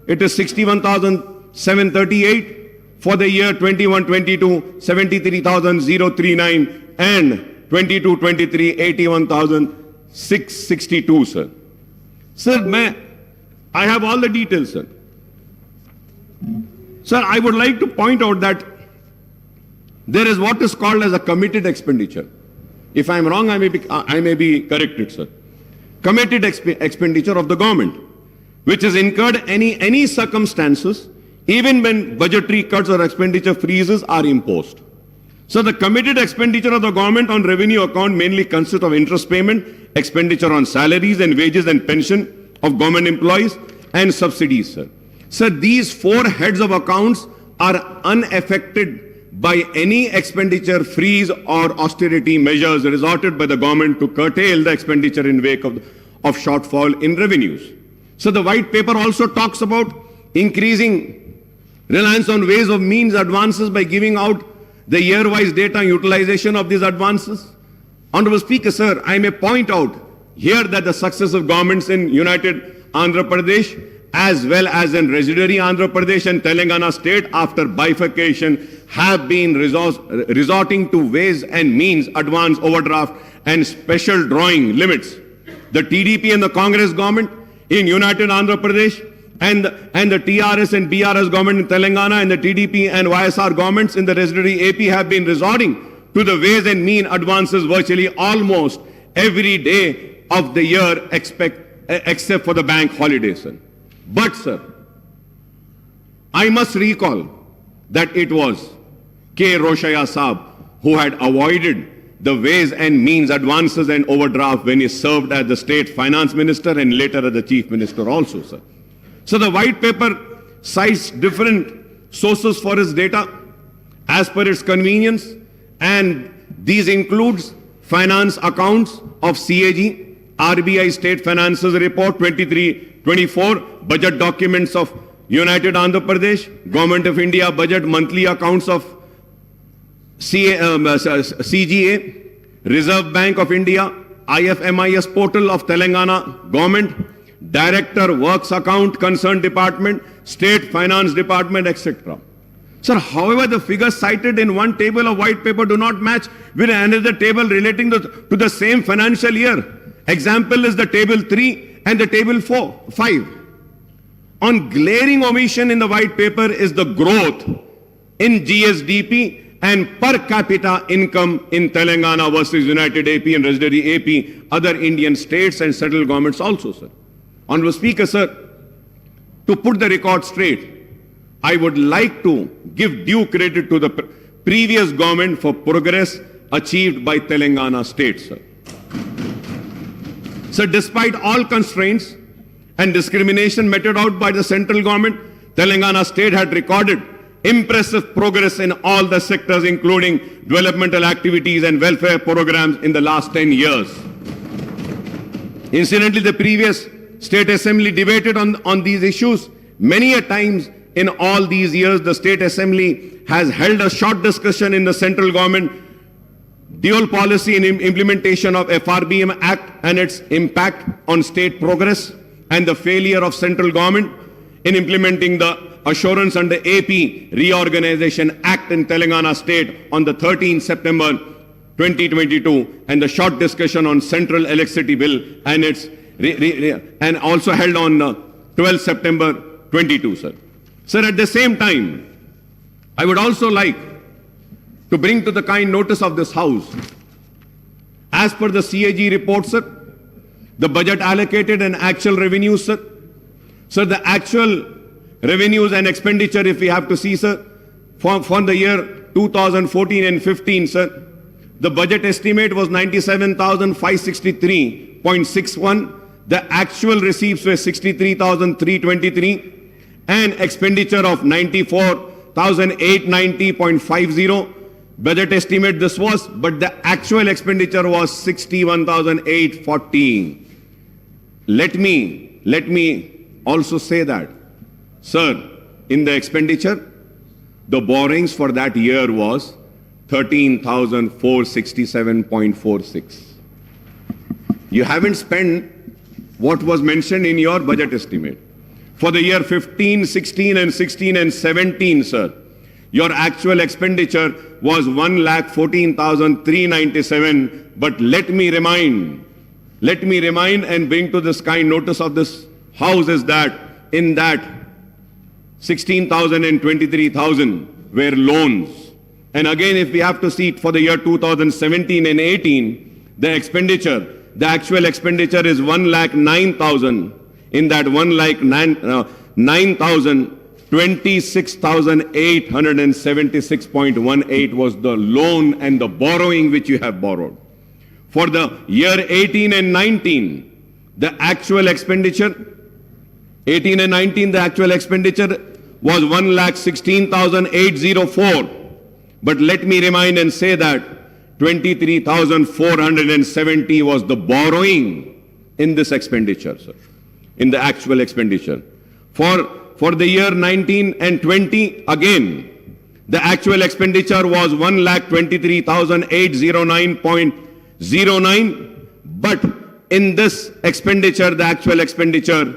Speaker 2: it is 61,738. For the year 21-22, 73,039, and 22-23, 81,662, sir. Sir, I have all the details, sir. Sir, I would like to point out that there is what is called as a committed expenditure. If I am wrong, I may be corrected, sir. Committed expenditure of the government, which is incurred any circumstances, even when budgetary cuts or expenditure freezes are imposed. So the committed expenditure of the government on revenue account mainly consists of interest payment, expenditure on salaries and wages and pension of government employees, and subsidies, sir. So these four heads of accounts are unaffected by any expenditure freeze or austerity measures resorted by the government to curtail the expenditure in wake of shortfall in revenues. So the white paper also talks about increasing reliance on ways of means advances by giving out the year-wise data utilization of these advances. Honorable Speaker, sir, I may point out here that the successive governments in United Andhra Pradesh as well as in residuary Andhra Pradesh and Telangana state after bifurcation have been resorting to ways and means advance overdraft and special drawing limits. The TDP and the Congress government in United Andhra Pradesh and the TRS and BRS government in Telangana and the TDP and YSR governments in the residuary AP have been resorting to the ways and mean advances virtually almost every day of the year except for the bank holidays. But sir, I must recall that it was K. Roshaya Saab who had avoided the ways and means advances and overdraft when he served as the state finance minister and later as the chief minister also, sir. So the white paper cites different sources for its data as per its convenience, and these includes finance accounts of CAG, RBI State Finances Report 23-24, budget documents of United Andhra Pradesh, Government of India budget monthly accounts of CGA, Reserve Bank of India, IFMIS portal of Telangana government, Director Works Account Concerned Department, State Finance Department, etc. Sir, however, the figures cited in one table of white paper do not match with another table relating to the same financial year. Example is the table 3 and the table 5. On glaring omission in the white paper is the growth in GSDP and per capita income in Telangana versus United AP and residuary AP, other Indian states and central governments also, sir. Honorable Speaker, sir, to put the record straight, I would like to give due credit to the previous government for progress achieved by Telangana state, sir. So despite all constraints and discrimination meted out by the central government, Telangana state had recorded impressive progress in all the sectors, including developmental activities and welfare programs in the last 10 years. Incidentally, the previous State Assembly debated on these issues many a times. In all these years, the State Assembly has held a short discussion in the central government dual policy in implementation of FRBM Act and its impact on state progress, and the failure of central government in implementing the Assurance under AP Reorganization Act in Telangana state on the 13th September 2022, and the short discussion on Central Electricity Bill and its and also held on 12th September 22, sir. Sir, at the same time, I would also like to bring to the kind notice of this House, as per the CAG report, sir, the budget allocated and actual revenues, sir. Sir, the actual revenues and expenditure, if we have to see, sir, for the year 2014 and 15, sir, the budget estimate was 97,563.61. The actual receipts were 63,323 and expenditure of 94,890.50. Budget estimate this was, but the actual expenditure was 61,814. Let me also say that, sir, in the expenditure, the borrowings for that year was 13,467.46. You haven't spent what was mentioned in your budget estimate. For the year 15, 16 and 16 and 17, sir, your actual expenditure was 1,14,397. But let me remind and bring to this kind notice of this House is that in that 16,000 and 23,000 were loans. And again, if we have to see it for the year 2017 and 18, the actual expenditure is 1,09,000. In that 1,09,000, 26,876.18 was the loan and the borrowing which you have borrowed. For the year 18 and 19, the actual expenditure, 18 and 19, the actual expenditure was 1,16,804. But let me remind and say that 23,470 was the borrowing in this expenditure, sir, in the actual expenditure. For the year 19 and 20, again, the actual expenditure was 1,23,809.09. But in this expenditure, the actual expenditure,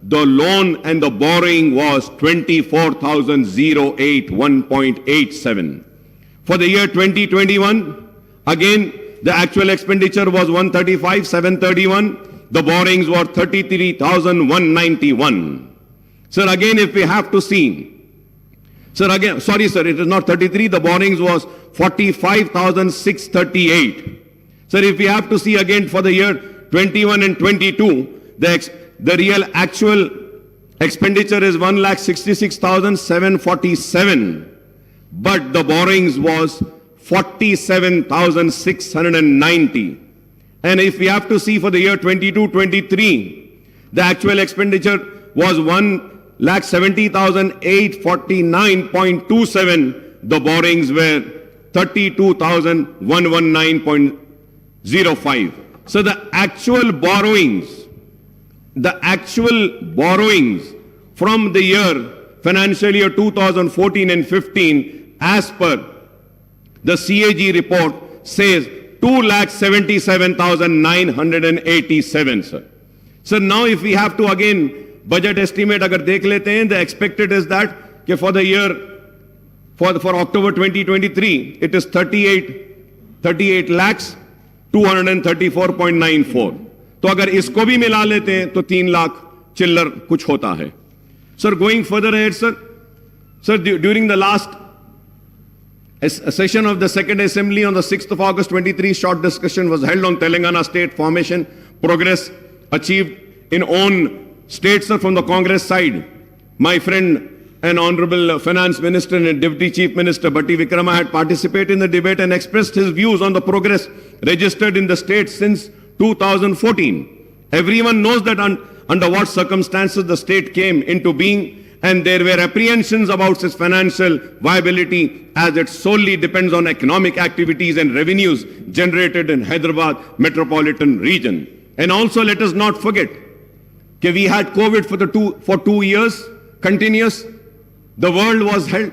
Speaker 2: the loan and the borrowing was 24,081.87. For the year 2021, again, the actual expenditure was 135,731. The borrowings were 33,191. Sir, again, if we have to see, sir, again, sorry, sir, it is not 33. The borrowings was 45,638. Sir, if we have to see again for the year 21 and 22, the real actual expenditure is 1,66,747. But the borrowings was 47,690. And if we have to see for the year 22-23, the actual expenditure was 1,70,849.27. The borrowings were 32,119.05. So the actual borrowings from the year financial year 2014 and 15, as per the CAG report, says 2,77,987, sir. So now if we have to again budget estimate, agar dekh lete hain, the expected is that for the year, for October 2023, it is 38 lakhs 234.94. तो अगर इसको भी मिला लेते हैं तो 3 लाख चिल्लर कुछ होता है. Sir, going further ahead, sir, during the last session of the Second Assembly on the 6th of August 23, short discussion was held on Telangana state formation, progress achieved in own states, sir, from the Congress side. My friend and Honorable Finance Minister and Deputy Chief Minister Batti Vikrama had participated in the debate and expressed his views on the progress registered in the states since 2014. Everyone knows that under what circumstances the state came into being, and there were apprehensions about its financial viability as it solely depends on economic activities and revenues generated in Hyderabad metropolitan region. And also let us not forget that we had COVID for 2 years continuous. The world was held.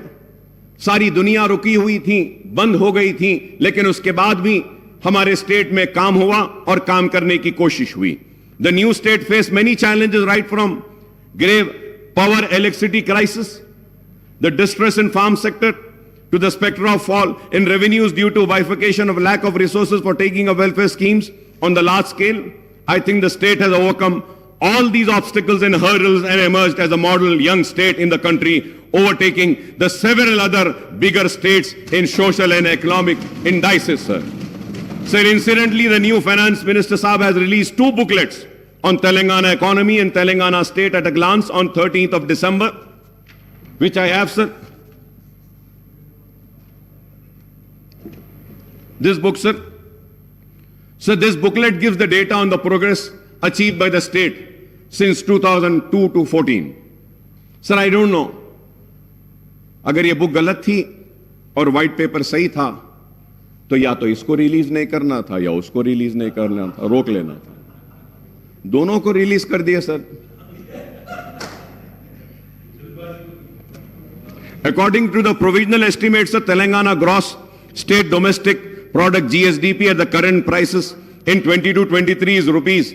Speaker 2: सारी दुनिया रुकी हुई थी, बंद हो गई थी, लेकिन उसके बाद भी हमारे स्टेट में काम हुआ और काम करने की कोशिश हुई. The new state faced many challenges, right from grave power electricity crisis, the distress in farm sector, to the specter of fall in revenues due to bifurcation of lack of resources for taking of welfare schemes on the large scale. I think the state has overcome all these obstacles and hurdles and emerged as a model young state in the country, overtaking the several other bigger states in social and economic indices, sir. Sir, incidentally, the new Finance Minister Saab has released 2 booklets on Telangana economy and Telangana state at a glance on 13th of December, which I have, sir. This book, sir. So this booklet gives the data on the progress achieved by the state since 2002 to 14. Sir, I don't know. अगर ये book गलत थी और white paper सही था तो या तो इसको रिलीज नहीं करना था या उसको रिलीज नहीं करना था, रोक लेना था. दोनों को रिलीज कर दिया, sir. According to the provisional estimates of Telangana gross state domestic product GSDP at the current prices in 22-23 is rupees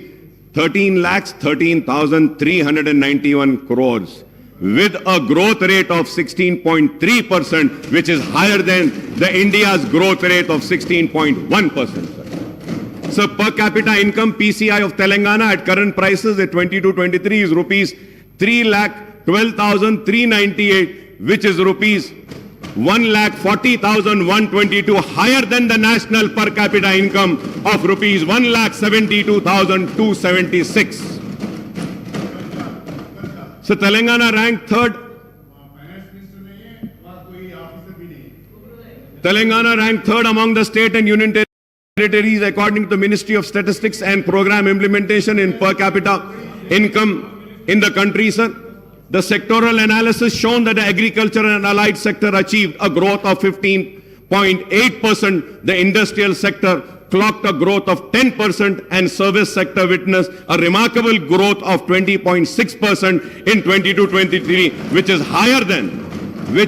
Speaker 2: 13,13,391 crores with a growth rate of 16.3%, which is higher than the India's growth rate of 16.1%. So per capita income PCI of Telangana at current prices at 22-23 is rupees 3,12,398, which is rupees 1,40,122, higher than the national per capita income of rupees 1,72,276. So Telangana ranked third. Telangana ranked third among the state and union territories according to the Ministry of Statistics and Program Implementation in per capita income in the country, sir. the sectoral analysis shown that the agriculture and allied sector achieved a growth of 15.8%, the industrial sector clocked a growth of 10%, and service sector witnessed a remarkable growth of 20.6% in 22-23, which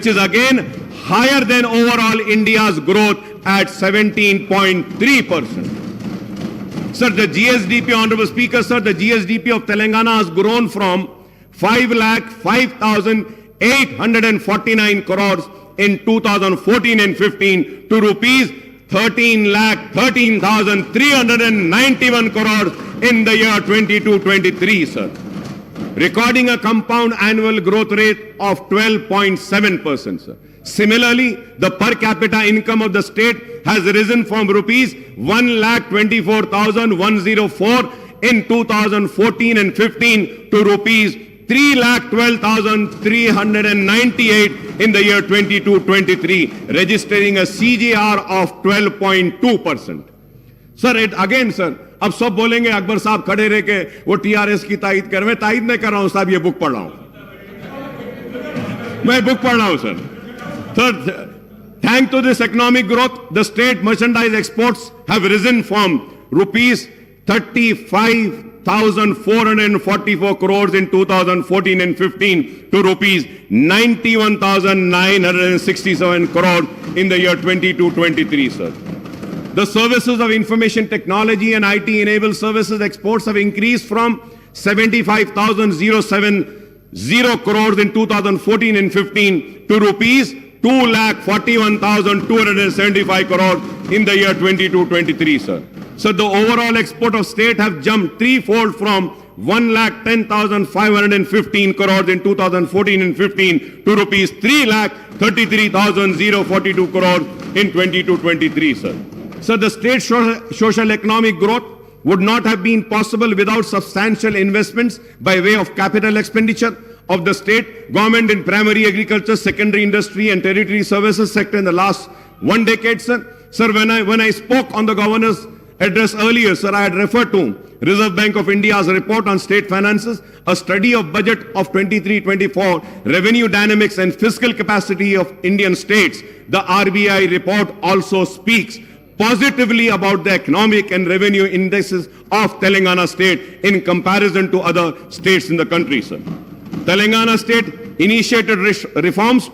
Speaker 2: is again higher than overall India's growth at 17.3%. Sir, the GSDP, Honorable Speaker, sir, the GSDP of Telangana has grown from 5,05,849 crores in 2014 and 15 to rupees 13,13,391 crores in the year 22-23, sir, recording a compound annual growth rate of 12.7%, sir. Similarly, the per capita income of the state has risen from rupees 1,24,104 in 2014 and 15 to rupees 3,12,398 in the year 22-23, registering a CGR of 12.2%. Sir, it again, sir, अब सब बोलेंगे अकबर साहब खड़े रह के वो TRS की तायद कर, मैं तायद नहीं कर रहा हूं साहब, ये बुक पढ़ रहा हूं, मैं बुक पढ़ रहा हूं sir. Third, thanks to this economic growth, the state merchandise exports have risen from rupees 35,444 crores in 2014 and 15 to rupees 91,967 crores in the year 22-23, sir. The services of information technology and IT-enabled services exports have increased from 75,070 crores in 2014 and 15 to rupees 2,41,275 crores in the year 22-23, sir. So the overall export of state have jumped threefold from 1,10,515 crores in 2014 and 15 to rupees 3,33,042 crores in 22-23, sir. So the state social economic growth would not have been possible without substantial investments by way of capital expenditure of the state government in primary agriculture, secondary industry and territory services sector in the last 1 decade, sir. Sir, when I spoke on the governor's address earlier, sir, I had referred to Reserve Bank of India's report on state finances, a study of budget of 23-24, revenue dynamics and fiscal capacity of Indian states. The RBI report also speaks positively about the economic and revenue indices of Telangana state in comparison to other states in the country, sir. Telangana state initiated reforms,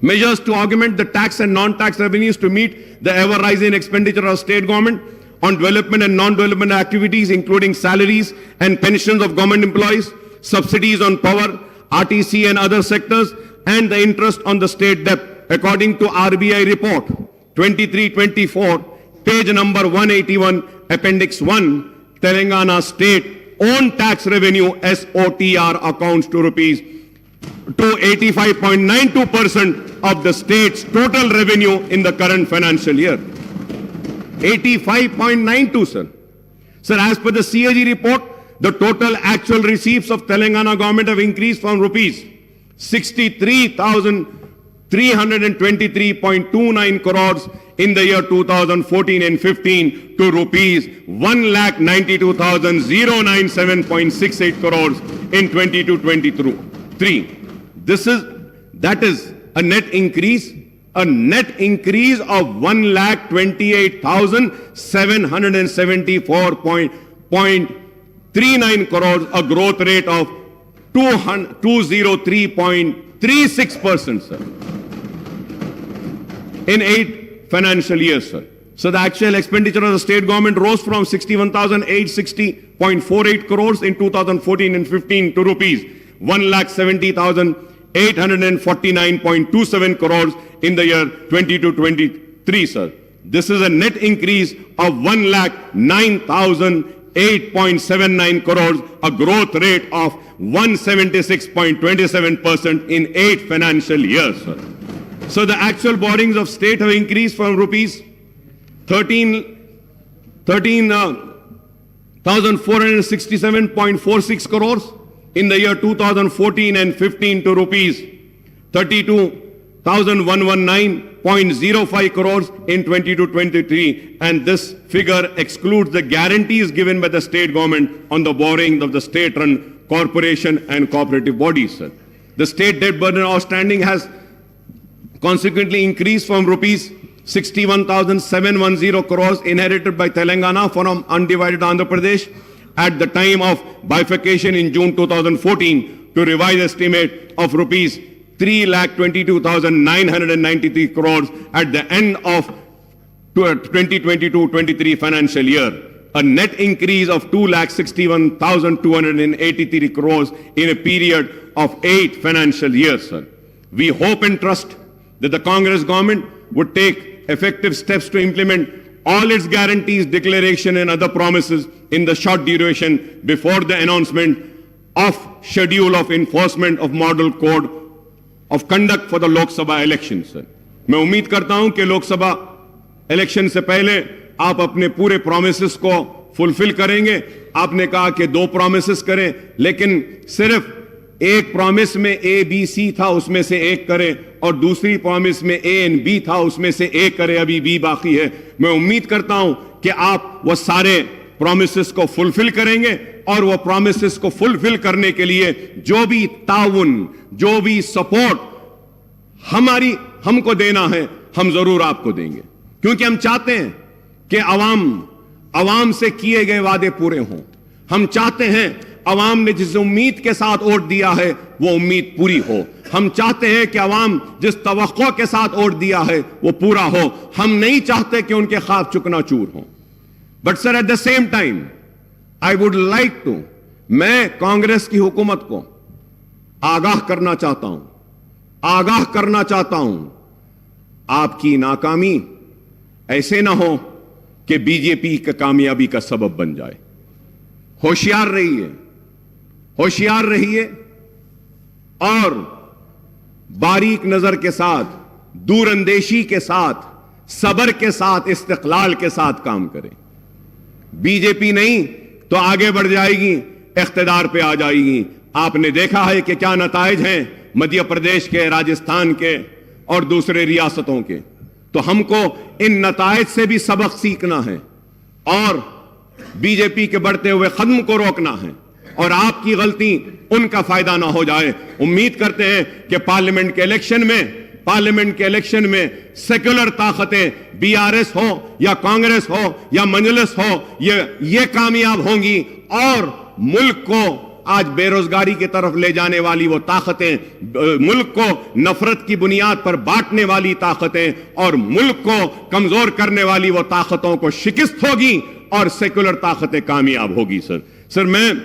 Speaker 2: measures to augment the tax and non-tax revenues to meet the ever-rising expenditure of state government on development and non-development activities, including salaries and pensions of government employees, subsidies on power, RTC and other sectors, and the interest on the state debt. According to RBI report 23-24, page number 181, appendix 1, Telangana state own tax revenue SOTR accounts to rupees to 85.92% of the state's total revenue in the current financial year. 85.92, sir. Sir, as per the CAG report, the total actual receipts of Telangana government have increased from rupees 63,323.29 crores in the year 2014 and 15 to rupees 1,92,097.68 crores in 22-23. That is a net increase of 1,23,774.39 crores, a growth rate of 203.36%, sir, in 8 financial years, sir. So the actual expenditure of the state government rose from 61,860.48 crores in 2014 and 15 to rupees 1,70,849.27 crores in the year 22-23, sir. This is a net increase of 1,09,008.79 crores, a growth rate of 176.27% in 8 financial years, sir. So the actual borrowings of state have increased from rupees 13,467.46 crores in the year 2014 and 15 to rupees 32,119.05 crores in 22-23, and this figure excludes the guarantees given by the state government on the borrowing of the state-run corporation and cooperative bodies, sir. The state debt burden outstanding has consequently increased from rupees 61,710 crores inherited by Telangana from undivided Andhra Pradesh at the time of bifurcation in June 2014 to revised estimate of rupees 3,22,993 crores at the end of 2022-23 financial year, a net increase of 2,61,283 crores in a period of 8 financial years, sir. We hope and trust that the Congress government would take effective steps to implement all its guarantees, declaration and other promises in the short duration before the announcement of schedule of enforcement of model code of conduct for the Lok Sabha elections, sir. मैं उम्मीद करता हूं कि Lok Sabha election से पहले आप अपने पूरे प्रोमिसेस को फुलफिल करेंगे। आपने कहा कि 2 प्रोमिसेस करें, लेकिन सिर्फ एक प्रॉमिस में A, B, C था, उसमें से एक करें, और दूसरी प्रॉमिस में A and B था, उसमें से एक करें, अभी B बाकी है। मैं उम्मीद करता हूं कि आप वो सारे प्रॉमिसेस को फुलफिल करेंगे और वो प्रॉमिसेस को फुलफिल करने के लिए जो भी ताउन, जो भी सपोर्ट हमको देना है, हम जरूर आपको देंगे, क्योंकि हम चाहते हैं कि अवाम से किए गए वादे पूरे हों। हम चाहते हैं अवाम ने जिस उम्मीद के साथ वोट दिया है वो उम्मीद पूरी हो। हम चाहते हैं कि अवाम जिस तवक्को के साथ वोट दिया है वो पूरा हो। हम नहीं चाहते कि उनके ख्वाब चुकनाचूर हों। But sir, at the same time I would like to, मैं कांग्रेस की हुकूमत को आगाह करना चाहता हूं, आपकी नाकामी ऐसे ना हो कि बीजेपी की कामयाबी का सबब बन जाए। होशियार रहिए और बारीक नजर के साथ, दूरंदेशी के साथ, सब्र के साथ, इस्तिक़लाल के साथ काम करें। बीजेपी नहीं तो आगे बढ़ जाएगी, इख्तिदार पे आ जाएगी। आपने देखा है कि क्या नताइज हैं मध्य प्रदेश के, राजस्थान के और दूसरे रियासतों के। तो हमको इन नताइज से भी सबक सीखना है और बीजेपी के बढ़ते हुए कदम को रोकना है, और आपकी गलती उनका फायदा ना हो जाए। उम्मीद करते हैं कि पार्लियामेंट के इलेक्शन में सेक्युलर ताकतें, बीआरएस हो या कांग्रेस हो या मजलिस हो, ये कामयाब होंगी और मुल्क को आज बेरोजगारी की तरफ ले जाने वाली वो ताकतें, मुल्क को नफरत की बुनियाद पर बांटने वाली ताकतें और मुल्क को कमजोर करने वाली वो ताकतों को शिकस्त होगी और सेक्युलर ताकतें कामयाब होगी। सर मैं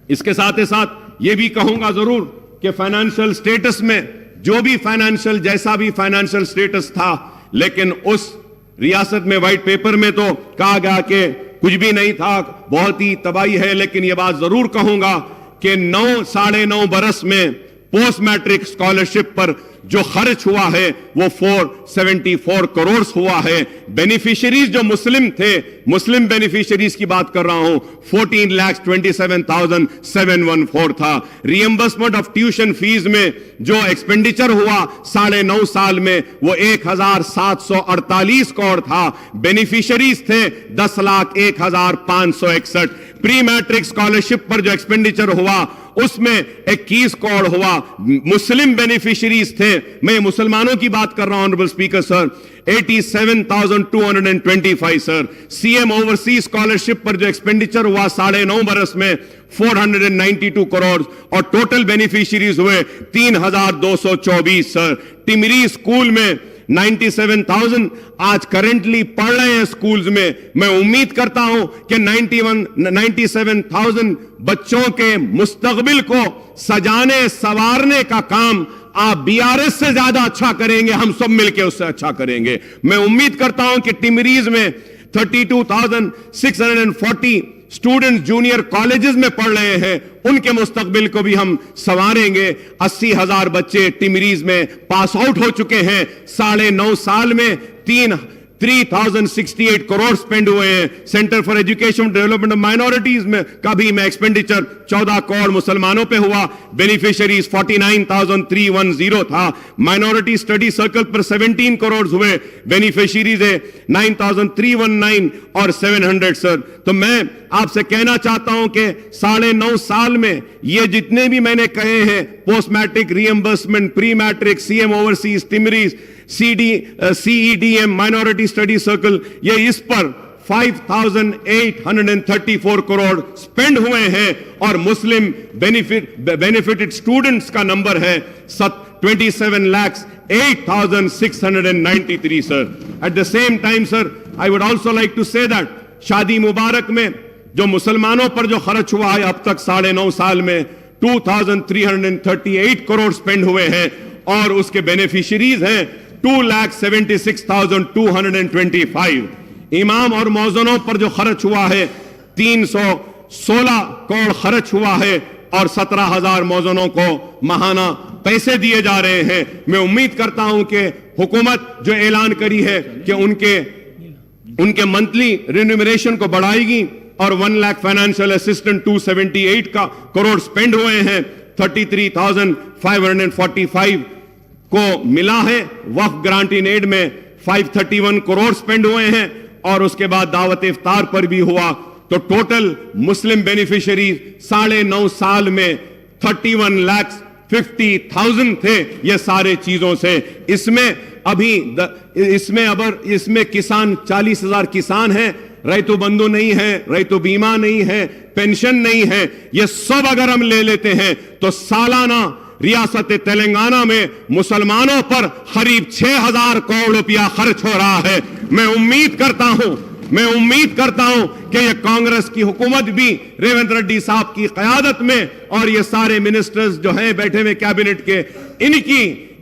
Speaker 2: इसके साथ ही साथ ये भी कहूंगा जरूर कि फाइनेंशियल स्टेटस में जैसा भी फाइनेंशियल स्टेटस था, लेकिन उस रियासत में व्हाइट पेपर में तो कहा गया कि कुछ भी नहीं था, बहुत ही तबाही है। लेकिन यह बात जरूर कहूंगा कि 9.5 बरस में पोस्ट मैट्रिक स्कॉलरशिप पर जो खर्च हुआ है वो 474 करोड़ हुआ है। बेनिफिशियरीज जो मुस्लिम बेनिफिशियरीज की बात कर रहा हूं, 14,27,714 था। रियम्बर्समेंट ऑफ ट्यूशन फीस में जो एक्सपेंडिचर हुआ 9.5 साल में वो 1,748 करोड़ था। बेनिफिशियरीज थे 10,01,561। प्री मैट्रिक स्कॉलरशिप पर जो एक्सपेंडिचर हुआ उसमें 21 करोड़ हुआ। मुस्लिम बेनिफिशियरीज थे, मैं मुसलमानों की बात कर रहा हूं honourable speaker sir, 87,225 sir. CM overseas scholarship पर जो एक्सपेंडिचर हुआ 9.5 बरस में 492 करोड़ और टोटल बेनिफिशियरीज हुए 3,224 सर। टिमरी स्कूल में 97,000 आज करेंटली पढ़ रहे हैं स्कूल्स में। मैं उम्मीद करता हूं कि 97,000 बच्चों के मुस्तकबिल को सजाने संवारने का काम आप बीआरएस से ज्यादा अच्छा करेंगे, हम सब मिलकर उससे अच्छा करेंगे। मैं उम्मीद करता हूं कि टिमरीज में 32,640 स्टूडेंट्स जूनियर कॉलेजेस में पढ़ रहे हैं, उनके मुस्तकबिल को भी हम संवारेंगे। 80,000 बच्चे टिमरीज में पास आउट हो चुके हैं। 9.5 साल में 3068 करोड़ स्पेंड हुए हैं। Centre for education development of minorities में का भी मैं एक्सपेंडिचर 14 करोड़ मुसलमानों पे हुआ। बेनिफिशियरीज 49,310 था। माइनॉरिटी स्टडी सर्कल पर 17 करोड़ हुए। बेनिफिशियरीज है 9,319 और 700 सर। तो मैं आपसे कहना चाहता हूं कि 9.5 साल में ये जितने भी मैंने कहे हैं, post matric reimbursement, pre matric, CM overseas, टिमरीज, CEDM, माइनॉरिटी स्टडी सर्कल, ये इस पर 5,834 करोड़ स्पेंड हुए हैं। और मुस्लिम बेनिफिटेड स्टूडेंट्स का नंबर है 27,08,693 sir. At the same time sir, I would also like to say that Shaadi Mubarak में जो मुसलमानों पर जो खर्च हुआ है अब तक 9.5 साल में 2,338 करोड़ स्पेंड हुए हैं। और उसके बेनिफिशियरीज हैं 2,76,225। इमाम और मौज़नों पर जो खर्च हुआ है 316 करोड़ खर्च हुआ है। और 17,000 मौज़नों को माहाना पैसे दिए जा रहे हैं। मैं उम्मीद करता हूं कि हुकूमत जो ऐलान करी है कि उनके मंथली रिन्यूमरेशन को बढ़ाएगी। और 1 lakh financial assistant 278 crore spend हुए हैं। 33,545 को मिला है। वक्फ ग्रांट इन एड में 531 करोड़ स्पेंड हुए हैं। और उसके बाद दावत इफ्तार पर भी हुआ। तो टोटल मुस्लिम बेनिफिशियरी 9.5 साल में 31,50,000 थे। ये सारे चीजों से इसमें किसान 40,000 किसान हैं। रैतु बंधु नहीं है, रैतु बीमा नहीं है, पेंशन नहीं है। ये सब अगर हम ले लेते हैं तो सालाना रियासत तेलंगाना में मुसलमानों पर करीब 6,000 करोड़ रुपया खर्च हो रहा है। मैं उम्मीद करता हूं कि ये कांग्रेस की हुकूमत भी रेवंत रेड्डी साहब की क़यादत में और ये सारे मिनिस्टर्स जो हैं बैठे हुए कैबिनेट के,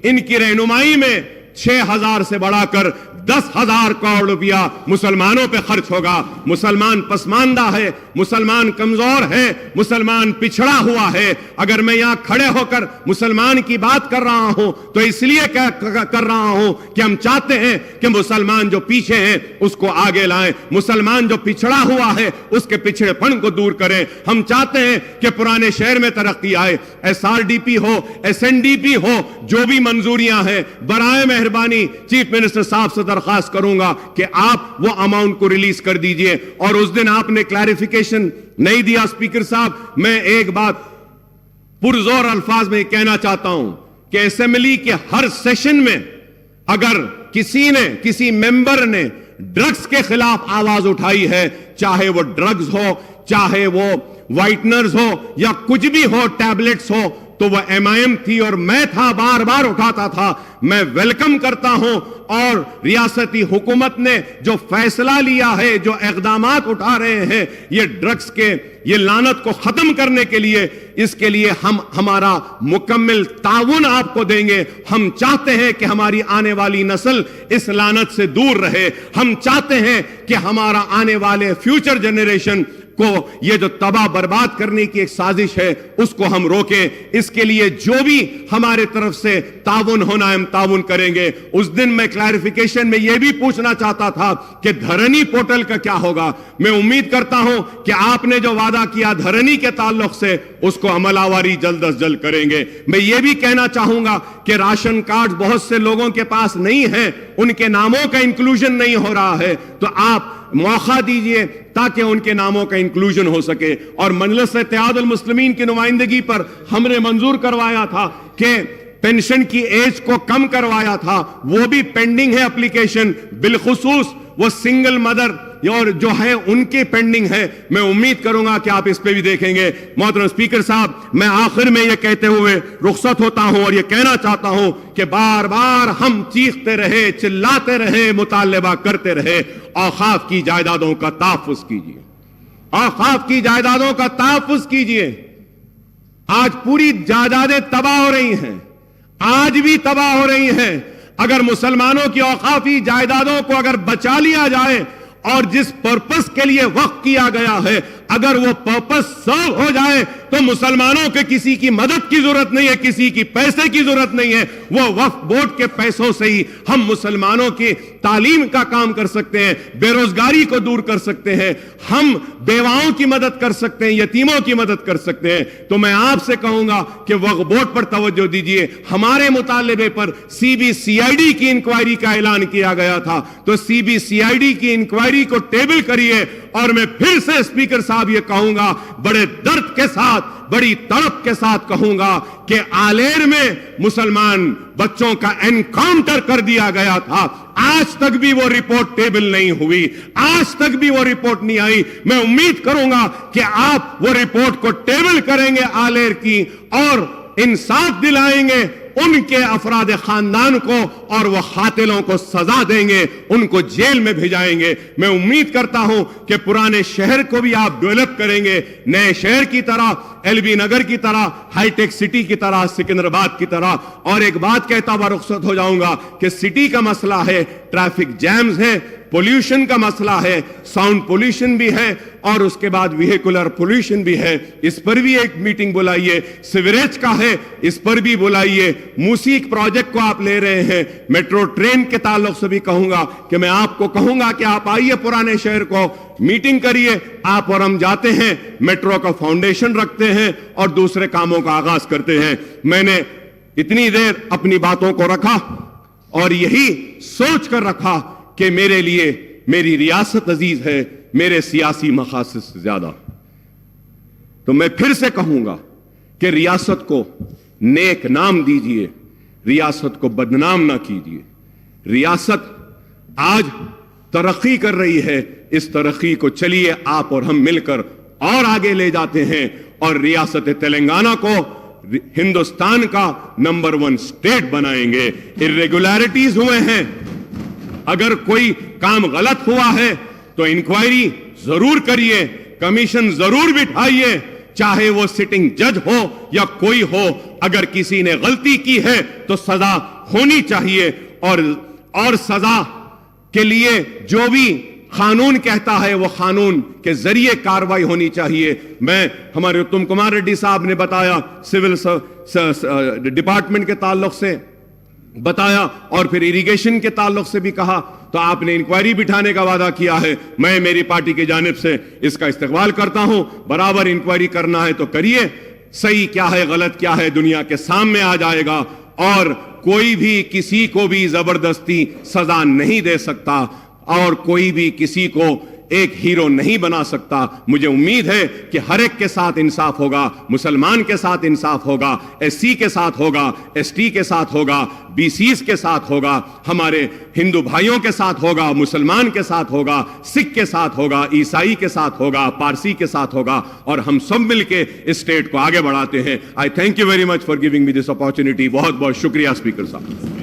Speaker 2: इनकी रहनुमाई में 6,000 से बढ़ाकर 10,000 करोड़ रुपया मुसलमानों पे खर्च होगा। मुसलमान पसमानदा है, मुसलमान कमजोर है, मुसलमान पिछड़ा हुआ है। अगर मैं यहां खड़े होकर मुसलमान की बात कर रहा हूं तो इसलिए कर रहा हूं कि हम चाहते हैं कि मुसलमान जो पीछे हैं उसको आगे लाएं, मुसलमान जो पिछड़ा हुआ है उसके पिछड़ेपन को दूर करें। हम चाहते हैं कि पुराने शहर में तरक्की आए, SRDP हो, SNDP हो, जो भी मंजूरियां हैं, बराए मेहरबानी चीफ मिनिस्टर साहब से दरखास्त करूंगा कि आप वो अमाउंट को रिलीज कर दीजिए। और उस दिन आपने क्लैरिफिकेशन नहीं दिया स्पीकर साहब। मैं एक बात पुरजोर अल्फाज में कहना चाहता हूं कि असेंबली के हर सेशन में अगर किसी मेंबर ने ड्रग्स के खिलाफ आवाज उठाई है, चाहे वो ड्रग्स हो, चाहे वो व्हाइटनर्स हो या कुछ भी हो, टैबलेट्स हो, तो वह MIM थी और मैं था, बार बार उठाता था। मैं वेलकम करता हूं। और रियासती हुकूमत ने जो फैसला लिया है, जो इक़दामात उठा रहे हैं ये ड्रग्स के ये लानत को खत्म करने के लिए, इसके लिए हम हमारा मुकम्मल ताउन आपको देंगे। हम चाहते हैं कि हमारी आने वाली नस्ल इस लानत से दूर रहे। हम चाहते हैं कि हमारा आने वाले फ्यूचर जनरेशन को ये जो तबाह बर्बाद करने की एक साजिश है उसको हम रोकें। इसके लिए जो भी हमारे तरफ से ताउन होना है हम ताउन करेंगे। उस दिन मैं क्लैरिफिकेशन में यह भी पूछना चाहता था कि धरनी पोर्टल का क्या होगा। मैं उम्मीद करता हूं कि आपने जो वादा किया धरनी के ताल्लुक से उसको अमलावरी जल्द अज जल्द करेंगे। मैं ये भी कहना चाहूंगा कि राशन कार्ड बहुत से लोगों के पास नहीं है, उनके नामों का इंक्लूजन नहीं हो रहा है, तो आप मौका दीजिए ताकि उनके नामों का इंक्लूजन हो सके। और मजलिस इत्तेहादुल मुस्लिमीन की नुमाइंदगी पर हमने मंजूर करवाया था कि पेंशन की एज को कम करवाया था, वो भी पेंडिंग है एप्लीकेशन। बिलखुसूस वो सिंगल मदर और जो है उनकी पेंडिंग है। मैं उम्मीद करूंगा कि आप इस पे भी देखेंगे। मोहतरम स्पीकर साहब, मैं आखिर में यह कहते हुए रुखसत होता हूं और यह कहना चाहता हूं कि बार बार हम चीखते रहे, चिल्लाते रहे, मुतालबा करते रहे, औकाफ की जायदादों का तहफ़्फ़ुज़ कीजिए, औकाफ की जायदादों का तहफ़्फ़ुज़ कीजिए। आज पूरी जायदादें तबाह हो रही हैं, आज भी तबाह हो रही हैं। अगर मुसलमानों की औकाफी जायदादों को अगर बचा लिया जाए और जिस पर्पस के लिए वक्फ किया गया है, अगर वो पर्पस सर्व हो जाए तो मुसलमानों के किसी की मदद की जरूरत नहीं है, किसी की पैसे की जरूरत नहीं है। वो वक्फ बोर्ड के पैसों से ही हम मुसलमानों की तालीम का काम कर सकते हैं, बेरोजगारी को दूर कर सकते हैं, हम बेवाओं की मदद कर सकते हैं, यतीमों की मदद कर सकते हैं। तो मैं आपसे कहूंगा कि वक्फ बोर्ड पर तवज्जो दीजिए। हमारे मुतालिबे पर सीबीसीआईडी की इंक्वायरी का ऐलान किया गया था, तो सीबीसीआईडी की इंक्वायरी को टेबल करिए। और मैं फिर से स्पीकर साहब ये कहूंगा, बड़े दर्द के साथ, बड़ी तड़प के साथ कहूंगा कि आलेर में मुसलमान बच्चों का एनकाउंटर कर दिया गया था। आज तक भी वो रिपोर्ट टेबल नहीं हुई, आज तक भी वो रिपोर्ट नहीं आई। मैं उम्मीद करूंगा कि आप वो रिपोर्ट को टेबल करेंगे आलेर की, और इंसाफ दिलाएंगे उनके अफराद खानदान को, और वो कातिलों को सजा देंगे, उनको जेल में भेजाएंगे। मैं उम्मीद करता हूं कि पुराने शहर को भी आप डेवलप करेंगे, नए शहर की तरह, एलबी नगर की तरह, हाईटेक सिटी की तरह, सिकंदराबाद की तरह। और एक बात कहता हुआ रुखसत हो जाऊंगा कि सिटी का मसला है, ट्रैफिक जैम्स है, पोल्यूशन का मसला है, साउंड पोल्यूशन भी है, और उसके बाद व्हीकुलर पोल्यूशन भी है। इस पर भी एक मीटिंग बुलाइए। सिवरेज का है, इस पर भी बुलाइए। मूसीक प्रोजेक्ट को आप ले रहे हैं, मेट्रो ट्रेन के ताल्लुक से भी कहूंगा कि मैं आपको कहूंगा कि आप आइए पुराने शहर को, मीटिंग करिए। आप और हम जाते हैं, मेट्रो का फाउंडेशन रखते हैं और दूसरे कामों का आगाज करते हैं। मैंने इतनी देर अपनी बातों को रखा और यही सोच कर रखा कि मेरे लिए मेरी रियासत अजीज है, मेरे सियासी मकासद से ज्यादा। तो मैं फिर से कहूंगा कि रियासत को नेक नाम दीजिए, रियासत को बदनाम ना कीजिए। रियासत आज तरक्की कर रही है, इस तरक्की को चलिए आप और हम मिलकर और आगे ले जाते हैं, और रियासत तेलंगाना को हिंदुस्तान का नंबर 1 स्टेट बनाएंगे। इर्रेगुलरिटीज हुए हैं, अगर कोई काम गलत हुआ है तो इंक्वायरी जरूर करिए, कमीशन जरूर बिठाइए, चाहे वो सिटिंग जज हो या कोई हो। अगर किसी ने गलती की है तो सजा होनी चाहिए, और सजा के लिए जो भी कानून कहता है वो कानून के जरिए कार्रवाई होनी चाहिए। मैं हमारे उत्तम कुमार रेड्डी साहब ने बताया, सिविल डिपार्टमेंट के ताल्लुक से बताया, और फिर इरिगेशन के ताल्लुक से भी कहा। तो आपने इंक्वायरी बिठाने का वादा किया है, मैं मेरी पार्टी की जानिब से इसका इस्तकबाल करता हूं। बराबर इंक्वायरी करना है तो करिए, सही क्या है गलत क्या है दुनिया के सामने आ जाएगा, और कोई भी किसी को भी जबरदस्ती सजा नहीं दे सकता, और कोई भी किसी को एक हीरो नहीं बना सकता। मुझे उम्मीद है कि हर एक के साथ इंसाफ होगा, मुसलमान के साथ इंसाफ होगा, एससी के साथ होगा, एसटी के साथ होगा, बीसीस के साथ होगा, हमारे हिंदू भाइयों के साथ होगा, मुसलमान के साथ होगा, सिख के साथ होगा, ईसाई के साथ होगा, पारसी के साथ होगा, और हम सब मिलके इस स्टेट को आगे बढ़ाते हैं। आई thank you very much for giving me this opportunity. बहुत बहुत शुक्रिया स्पीकर साहब।